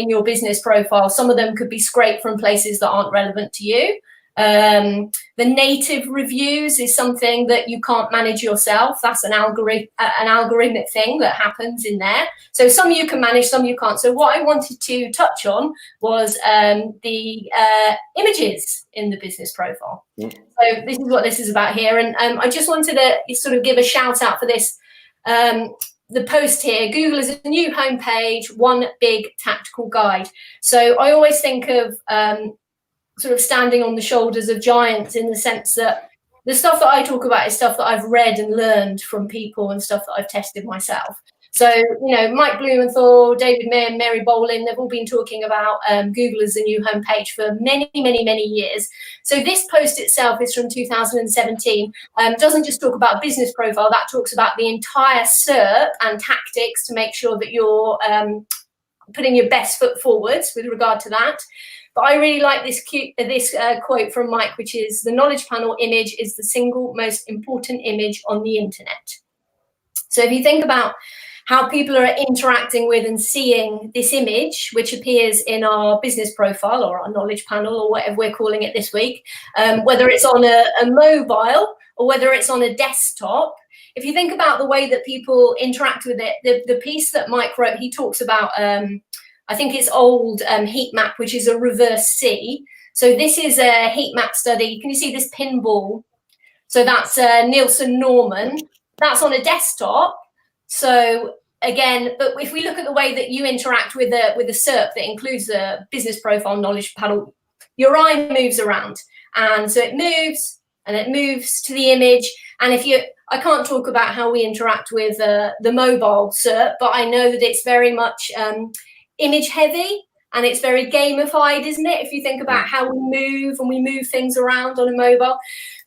your business profile, some of them could be scraped from places that aren't relevant to you. The native reviews is something that you can't manage yourself. That's an algorithmic thing that happens in there. So some you can manage, some you can't. So what I wanted to touch on was the images in the business profile. So this is what this is about here. And I just wanted to sort of give a shout out for this. The post here, Google is a new homepage, one big tactical guide. So I always think of sort of standing on the shoulders of giants, in the sense that the stuff that I talk about is stuff that I've read and learned from people and stuff that I've tested myself. So, Mike Blumenthal, David May, and Mary Bolin, they've all been talking about Google as a new homepage for many, many, many years. So this post itself is from 2017. Doesn't just talk about business profile, that talks about the entire SERP and tactics to make sure that you're putting your best foot forwards with regard to that. But I really like this quote from Mike, which is, the knowledge panel image is the single most important image on the internet. So if you think about how people are interacting with and seeing this image, which appears in our business profile or our knowledge panel or whatever we're calling it this week, whether it's on a mobile or whether it's on a desktop, if you think about the way that people interact with it, the piece that Mike wrote, he talks about, I think it's old heat map, which is a reverse C. So this is a heat map study. Can you see this pinball? So that's Nielsen Norman. That's on a desktop. So again, but if we look at the way that you interact with a SERP that includes a business profile knowledge panel, your eye moves around. And so it moves and it moves to the image. And I can't talk about how we interact with the mobile SERP, but I know that it's very much image heavy, and it's very gamified, isn't it? If you think about how we move and we move things around on a mobile.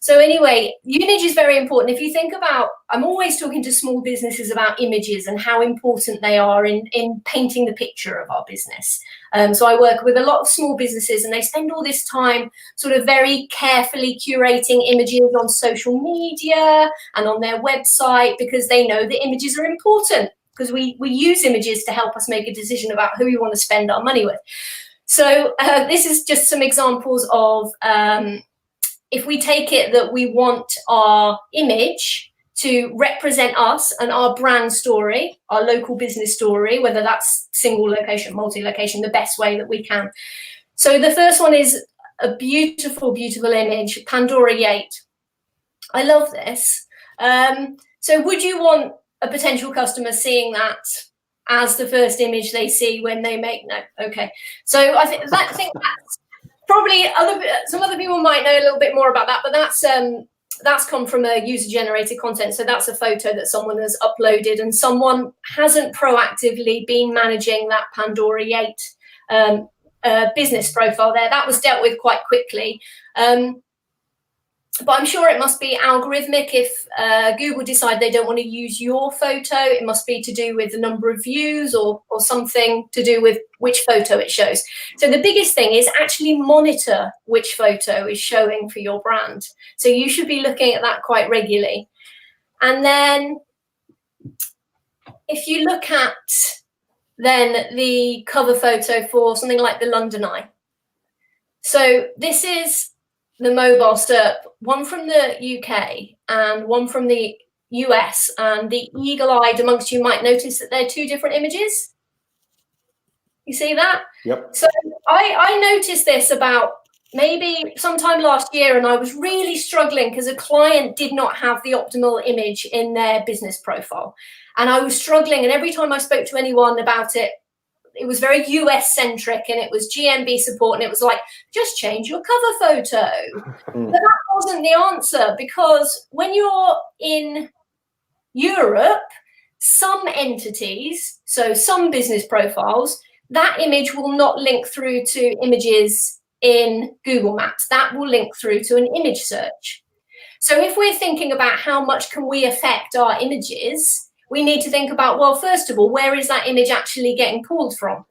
So anyway, image is very important. If you think about, I'm always talking to small businesses about images and how important they are in painting the picture of our business. So I work with a lot of small businesses, and they spend all this time sort of very carefully curating images on social media and on their website, because they know that images are important, because we use images to help us make a decision about who we want to spend our money with. So this is just some examples of if we take it that we want our image to represent us and our brand story, our local business story, whether that's single location, multi-location, the best way that we can. So the first one is a beautiful, beautiful image, Pandora Gate. I love this. So would you want a potential customer seeing that as the first image they see when they make no? Okay. So I think that's probably some other people might know a little bit more about that, but that's come from a user-generated content. So that's a photo that someone has uploaded, and someone hasn't proactively been managing that Pandora Gate business profile there. That was dealt with quite quickly. But I'm sure it must be algorithmic. If Google decide they don't want to use your photo, it must be to do with the number of views or something to do with which photo it shows. So the biggest thing is actually monitor which photo is showing for your brand. So you should be looking at that quite regularly. And then if you look at then the cover photo for something like the London Eye. So this is the mobile SERP, one from the UK and one from the US, and the eagle-eyed amongst you might notice that they're two different images. You see that? Yep. So I noticed this about maybe sometime last year, and I was really struggling because a client did not have the optimal image in their business profile. And I was struggling, and every time I spoke to anyone about it, it was very US centric, and it was GMB support, and it was like, just change your cover photo. But that wasn't the answer, because when you're in Europe, some entities, so some business profiles, that image will not link through to images in Google Maps. That will link through to an image search. So if we're thinking about how much can we affect our images, we need to think about, well, first of all, where is that image actually getting pulled from?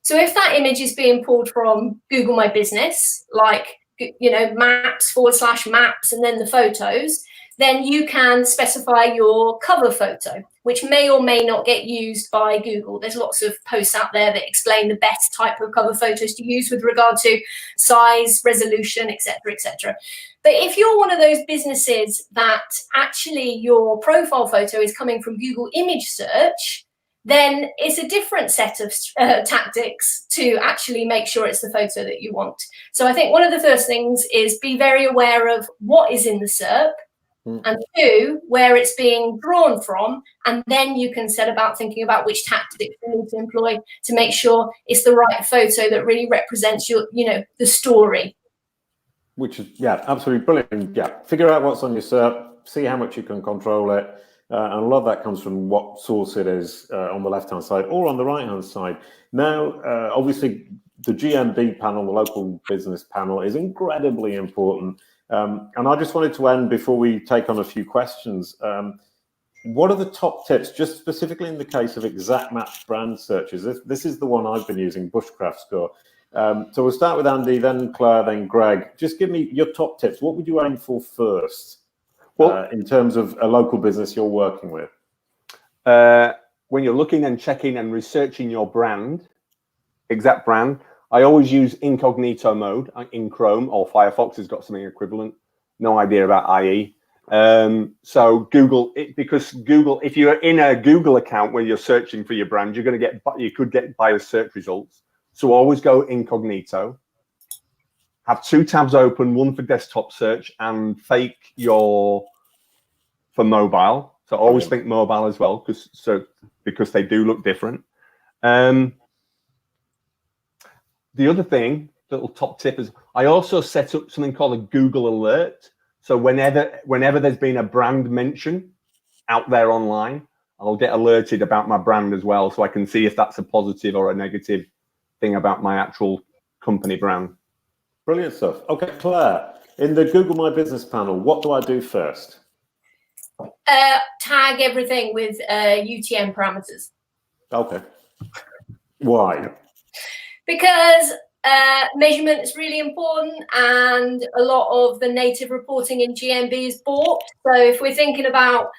So if that image is being pulled from Google My Business, like, you know, maps/maps and then the photos, then you can specify your cover photo, which may or may not get used by Google. There's lots of posts out there that explain the best type of cover photos to use with regard to size, resolution, etc., etc. But if you're one of those businesses that actually your profile photo is coming from Google image search, then it's a different set of tactics to actually make sure it's the photo that you want. So I think one of the first things is be very aware of what is in the SERP, and two, where it's being drawn from, and then you can set about thinking about which tactics you need to employ to make sure it's the right photo that really represents your, you know, the story. Which is, yeah, absolutely brilliant. Yeah, figure out what's on your SERP, see how much you can control it. And a lot of that comes from what source it is on the left-hand side or on the right-hand side. Now, obviously, the GMB panel, the local business panel, is incredibly important. And I just wanted to end before we take on a few questions. What are the top tips, just specifically in the case of exact match brand searches? This is the one I've been using, Bushcraft Score. So we'll start with Andy, then Claire, then Greg. Just give me your top tips. What would you aim for first in terms of a local business you're working with? When you're looking and checking and researching your brand, exact brand, I always use incognito mode in Chrome, or Firefox has got something equivalent. No idea about IE. So Google, because Google, if you're in a Google account where you're searching for your brand, you could get biased search results. So always go incognito. Have two tabs open, one for desktop search and fake for mobile. So always think mobile as well, because they do look different. The other thing, little top tip, is I also set up something called a Google alert. So whenever there's been a brand mention out there online, I'll get alerted about my brand as well, so I can see if that's a positive or a negative thing about my actual company brand. Brilliant stuff. Okay, Claire, in the Google My Business panel, what do I do first? Tag everything with UTM parameters. Okay. Why? Because measurement is really important, and a lot of the native reporting in GMB is bought. So if we're thinking about,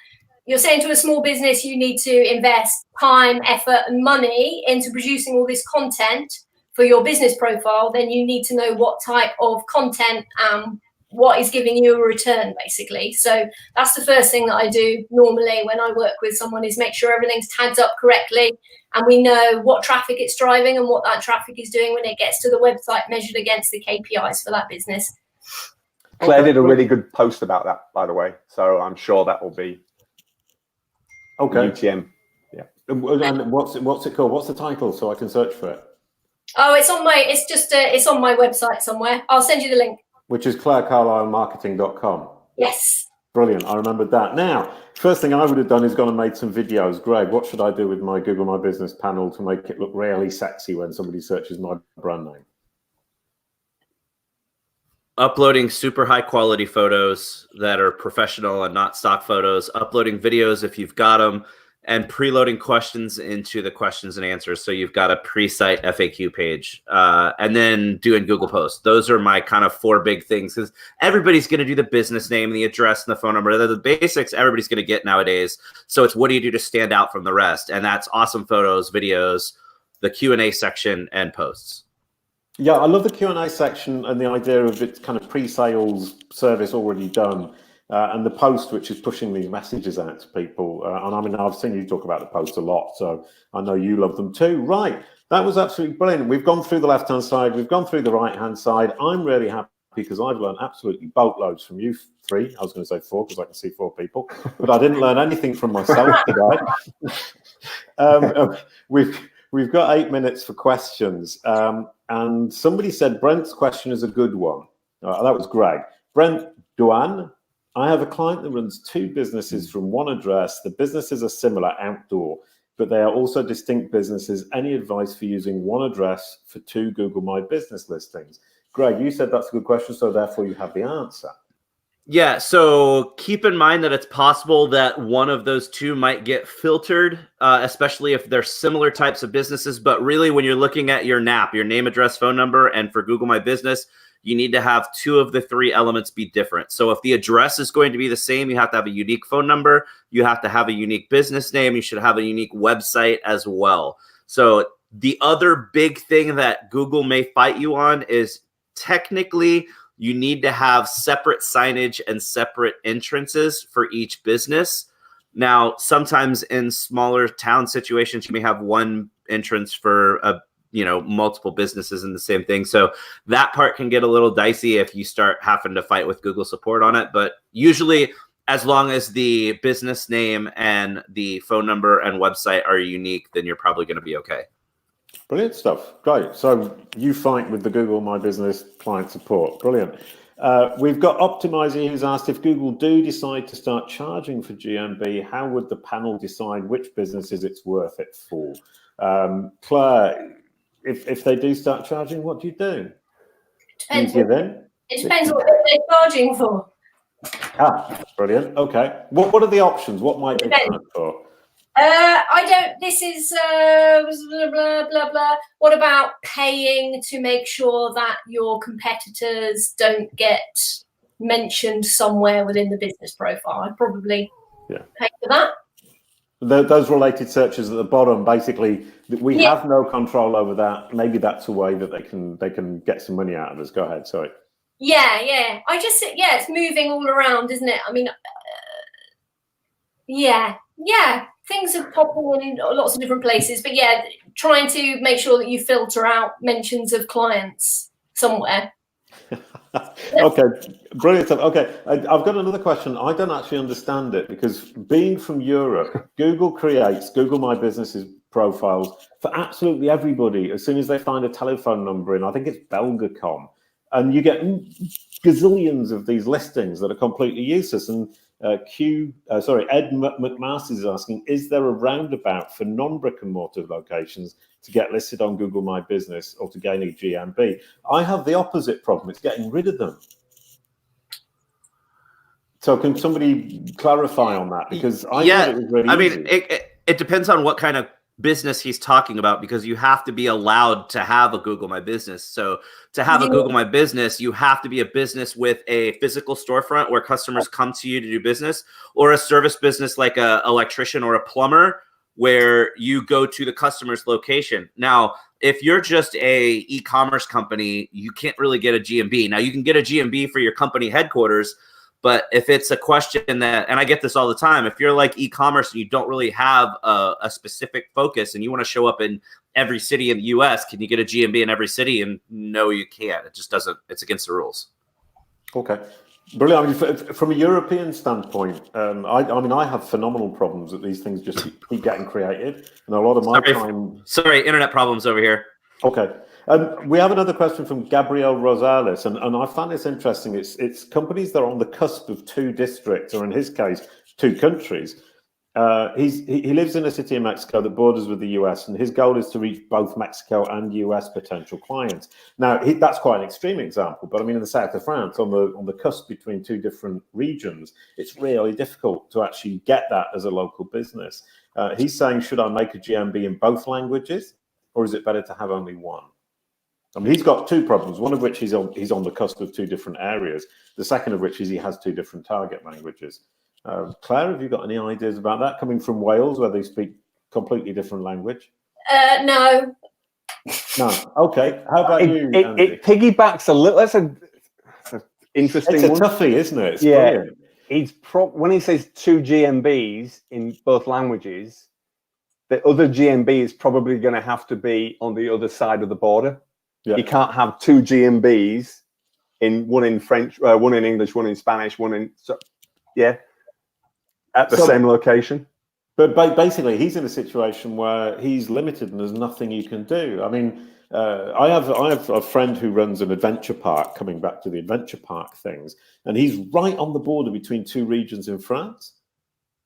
you're saying to a small business, you need to invest time, effort, and money into producing all this content for your business profile, then you need to know what type of content what is giving you a return, basically. So that's the first thing that I do normally when I work with someone, is make sure everything's tagged up correctly and we know what traffic it's driving and what that traffic is doing when it gets to the website, measured against the KPIs for that business. Claire did a really good post about that, by the way. So I'm sure that will be UTM. Yeah. And what's it called? What's the title so I can search for it? Oh, it's on my website somewhere. I'll send you the link. Which is ClaireCarlileMarketing.com. Yes. Brilliant. I remembered that. Now, first thing I would have done is gone and made some videos. Greg, what should I do with my Google My Business panel to make it look really sexy when somebody searches my brand name? Uploading super high quality photos that are professional and not stock photos, uploading videos if you've got them, and preloading questions into the questions and answers. So you've got a pre-site FAQ page, and then doing Google posts. Those are my kind of 4 big things, because everybody's going to do the business name, the address, and the phone number. They're the basics everybody's going to get nowadays. So it's what do you do to stand out from the rest? And that's awesome photos, videos, the Q&A section, and posts. Yeah, I love the Q&A section and the idea of its kind of pre-sales service already done. And the post, which is pushing these messages out to people. And I mean, I've seen you talk about the post a lot, so I know you love them too. Right, that was absolutely brilliant. We've gone through the left-hand side, we've gone through the right-hand side. I'm really happy because I've learned absolutely boatloads from you 3. I was going to say 4 because I can see 4 people, but I didn't learn anything from myself today. We've got 8 minutes for questions. And somebody said Brent's question is a good one. That was Greg. Brent Duan. I have a client that runs 2 businesses from 1 address. The businesses are similar outdoor, but they are also distinct businesses. Any advice for using 1 address for 2 Google My Business listings? Greg, you said that's a good question, so therefore you have the answer. Yeah, so keep in mind that it's possible that one of those 2 might get filtered, especially if they're similar types of businesses. But really, when you're looking at your NAP, your name, address, phone number, and for Google My Business, you need to have 2 of the 3 elements be different. So if the address is going to be the same, you have to have a unique phone number, you have to have a unique business name, you should have a unique website as well. So the other big thing that Google may fight you on is technically you need to have separate signage and separate entrances for each business. Now, sometimes in smaller town situations, you may have 1 entrance for multiple businesses in the same thing. So that part can get a little dicey if you start having to fight with Google support on it. But usually, as long as the business name and the phone number and website are unique, then you're probably going to be okay. Brilliant stuff. Great. So you fight with the Google My Business client support. Brilliant. We've got Optimizer who's asked, if Google do decide to start charging for GMB, how would the panel decide which businesses it's worth it for? Claire, if they do start charging, what do you do? Depends. You give in? It depends what they're charging for. Brilliant. Okay. What are the options? What might they charge for? I don't. This is blah blah blah blah. What about paying to make sure that your competitors don't get mentioned somewhere within the business profile? I'd probably pay for that. Those related searches at the bottom, basically, we have no control over that. Maybe that's a way that they can get some money out of us. Go ahead. Sorry. Yeah. It's moving all around, isn't it? I mean, things are popping in lots of different places, but trying to make sure that you filter out mentions of clients somewhere. Okay, brilliant stuff. Okay, I've got another question. I don't actually understand it because being from Europe, Google creates Google My Business's profiles for absolutely everybody as soon as they find a telephone number in, I think it's Belgacom, and you get gazillions of these listings that are completely useless. And Ed McMasters is asking, is there a roundabout for non-brick and mortar locations to get listed on Google My Business or to gain a GMB? I have the opposite problem. It's getting rid of them. So can somebody clarify on that? Because I thought it was really easy. It depends on what kind of business he's talking about, because you have to be allowed to have a Google My Business. So to have a Google My Business, you have to be a business with a physical storefront where customers come to you to do business, or a service business like a electrician or a plumber, where you go to the customer's location. Now, if you're just a e-commerce company, you can't really get a GMB. Now, you can get a GMB for your company headquarters, but if it's a question that, and I get this all the time, if you're like e-commerce and you don't really have a specific focus and you want to show up in every city in the US, can you get a GMB in every city? And no, you can't. It just doesn't, it's against the rules. Okay. Brilliant. I mean, from a European standpoint, I mean, I have phenomenal problems that these things just keep getting created, and a lot of my time. Sorry, internet problems over here. Okay. We have another question from Gabriel Rosales, and I find this interesting. It's companies that are on the cusp of two districts, or in his case, two countries. He lives in a city in Mexico that borders with the US, and his goal is to reach both Mexico and US potential clients. Now, that's quite an extreme example, but I mean, in the south of France, on the cusp between two different regions, it's really difficult to actually get that as a local business. He's saying, should I make a GMB in both languages, or is it better to have only one? I mean, he's got two problems, one of which he's on the cusp of two different areas. The second of which is he has two different target languages. Claire, have you got any ideas about that, coming from Wales, where they speak completely different language? No. No. Okay. How about you, Andy? It piggybacks a little. That's an interesting one. It's a toughie, isn't it? It's yeah. brilliant. When he says two GMBs in both languages, the other GMB is probably going to have to be on the other side of the border. Yeah. You can't have two GMBs, one in French, one in English, one in Spanish, one in at the same location. But basically, he's in a situation where he's limited, and there's nothing you can do. I mean, I have a friend who runs an adventure park. Coming back to the adventure park things, and he's right on the border between two regions in France,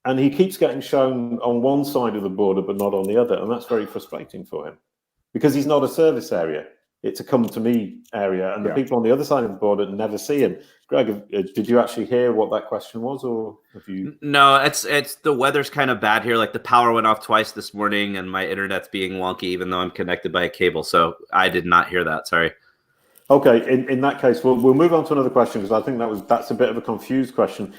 and he keeps getting shown on one side of the border but not on the other, and that's very frustrating for him because he's not a service area. It's a come to me area, and the people on the other side of the border never see him. Greg, did you actually hear what that question was, or have you? No, it's the weather's kind of bad here. Like the power went off twice this morning, and my internet's being wonky, even though I'm connected by a cable. So I did not hear that. Sorry. Okay, in that case, we'll move on to another question, because I think that's a bit of a confused question.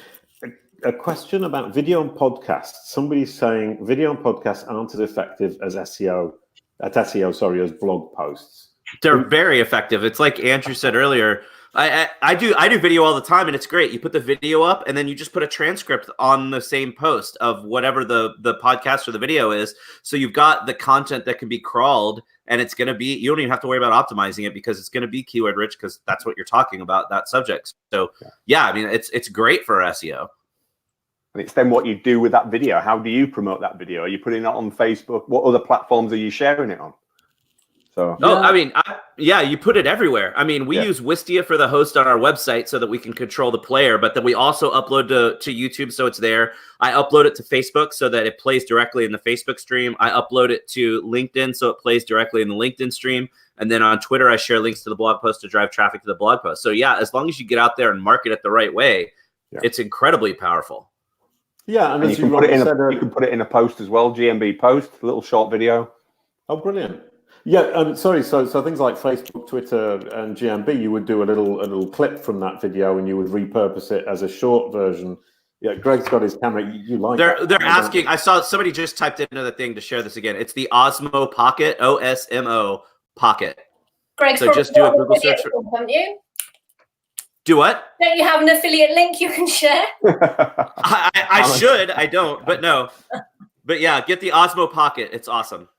A question about video and podcasts. Somebody's saying video and podcasts aren't as effective as as blog posts. They're very effective. It's like Andrew said earlier. I do video all the time, and it's great. You put the video up, and then you just put a transcript on the same post of whatever the podcast or the video is. So you've got the content that can be crawled, and it's going to be, you don't even have to worry about optimizing it, because it's going to be keyword rich, because that's what you're talking about, that subject. So yeah, I mean, it's great for SEO. And it's then what you do with that video. How do you promote that video? Are you putting it on Facebook? What other platforms are you sharing it on? So, I mean, you put it everywhere. I mean, we use Wistia for the host on our website so that we can control the player, but then we also upload to YouTube, so it's there. I upload it to Facebook so that it plays directly in the Facebook stream. I upload it to LinkedIn so it plays directly in the LinkedIn stream. And then on Twitter, I share links to the blog post to drive traffic to the blog post. So yeah, as long as you get out there and market it the right way, it's incredibly powerful. Yeah, and you can put it in a post as well, GMB post, a little short video. Oh, brilliant. Yeah, sorry. So things like Facebook, Twitter, and GMB, you would do a little clip from that video, and you would repurpose it as a short version. Yeah, Greg's got his camera. You like? They're asking. I saw somebody just typed into the thing to share this again. It's the Osmo Pocket, OSMO Pocket. Greg, so just do a Google search. Haven't you? Do what? Don't you have an affiliate link you can share? I should. I don't, but no. But yeah, get the Osmo Pocket. It's awesome.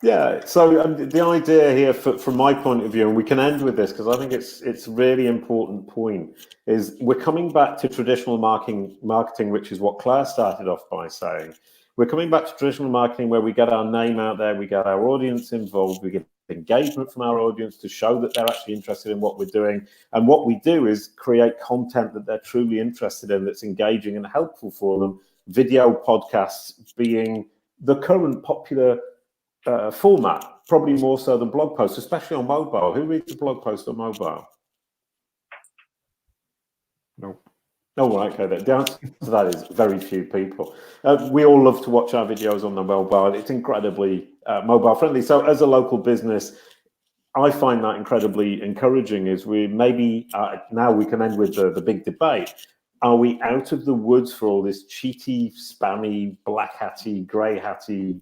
Yeah, so the idea here, from my point of view, and we can end with this because I think it's a really important point, is we're coming back to traditional marketing, which is what Claire started off by saying. We're coming back to traditional marketing where we get our name out there, we get our audience involved, we get engagement from our audience to show that they're actually interested in what we're doing. And what we do is create content that they're truly interested in, that's engaging and helpful for them. Video podcasts being the current popular format, probably more so than blog posts, especially on mobile. Who reads a blog post on mobile? Nope. Oh, right, okay. The answer to that is very few people. We all love to watch our videos on the mobile. It's incredibly mobile friendly. So as a local business, I find that incredibly encouraging. Is we maybe now we can end with the big debate. Are we out of the woods for all this cheaty, spammy, black hatty, grey hatty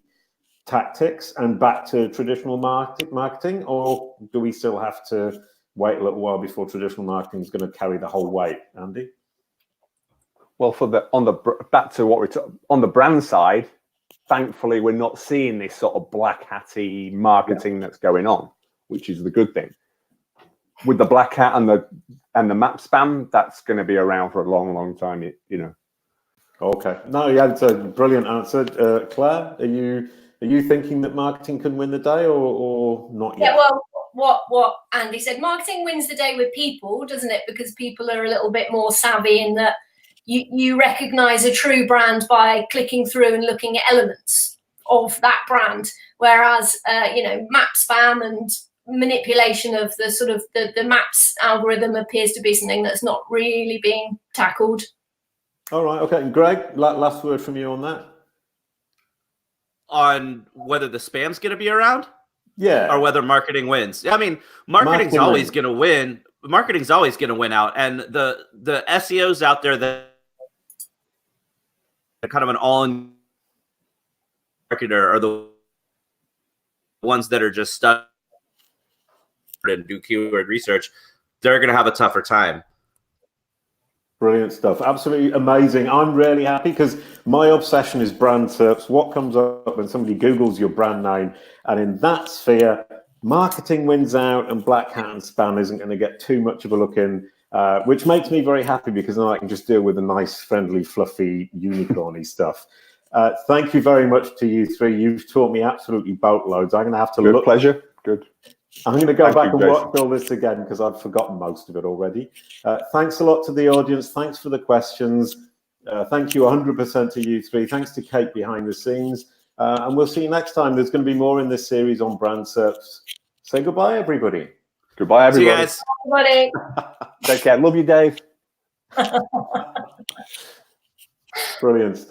tactics and back to traditional marketing, or do we still have to wait a little while before traditional marketing is going to carry the whole weight, Andy? Well, back to what we're on the brand side, thankfully we're not seeing this sort of black hatty marketing that's going on, which is the good thing. With the black hat and the map spam, that's going to be around for a long, long time. You know. Okay. No, yeah, it's a brilliant answer, Claire. Are you thinking that marketing can win the day, or not yet? Yeah. Well, what Andy said, marketing wins the day with people, doesn't it? Because people are a little bit more savvy in that. You recognize a true brand by clicking through and looking at elements of that brand, whereas map spam and manipulation of the sort of the maps algorithm appears to be something that's not really being tackled. All right, okay. And Greg, last word from you on that. On whether the spam's going to be around, yeah, or whether marketing wins. I mean, marketing's always going to win. Marketing's always going to win out, and the SEOs out there that kind of an all-in marketer are the ones that are just stuck and do keyword research. They're going to have a tougher time. Brilliant stuff. Absolutely amazing. I'm really happy because my obsession is brand SERPs. What comes up when somebody Googles your brand name? And in that sphere, marketing wins out and black hat and spam isn't going to get too much of a look in, which makes me very happy because then I can just deal with the nice, friendly, fluffy, unicorny stuff. Thank you very much to you three. You've taught me absolutely boatloads. I'm going to have to look. Pleasure. Good. I'm going to go back and watch all this again because I've forgotten most of it already. Thanks a lot to the audience. Thanks for the questions. Thank you 100% to you three. Thanks to Kate behind the scenes. And we'll see you next time. There's going to be more in this series on brand SERPs. Say goodbye, everybody. Goodbye, everybody. See you guys. Everybody. Take care. Love you, Dave. Brilliant.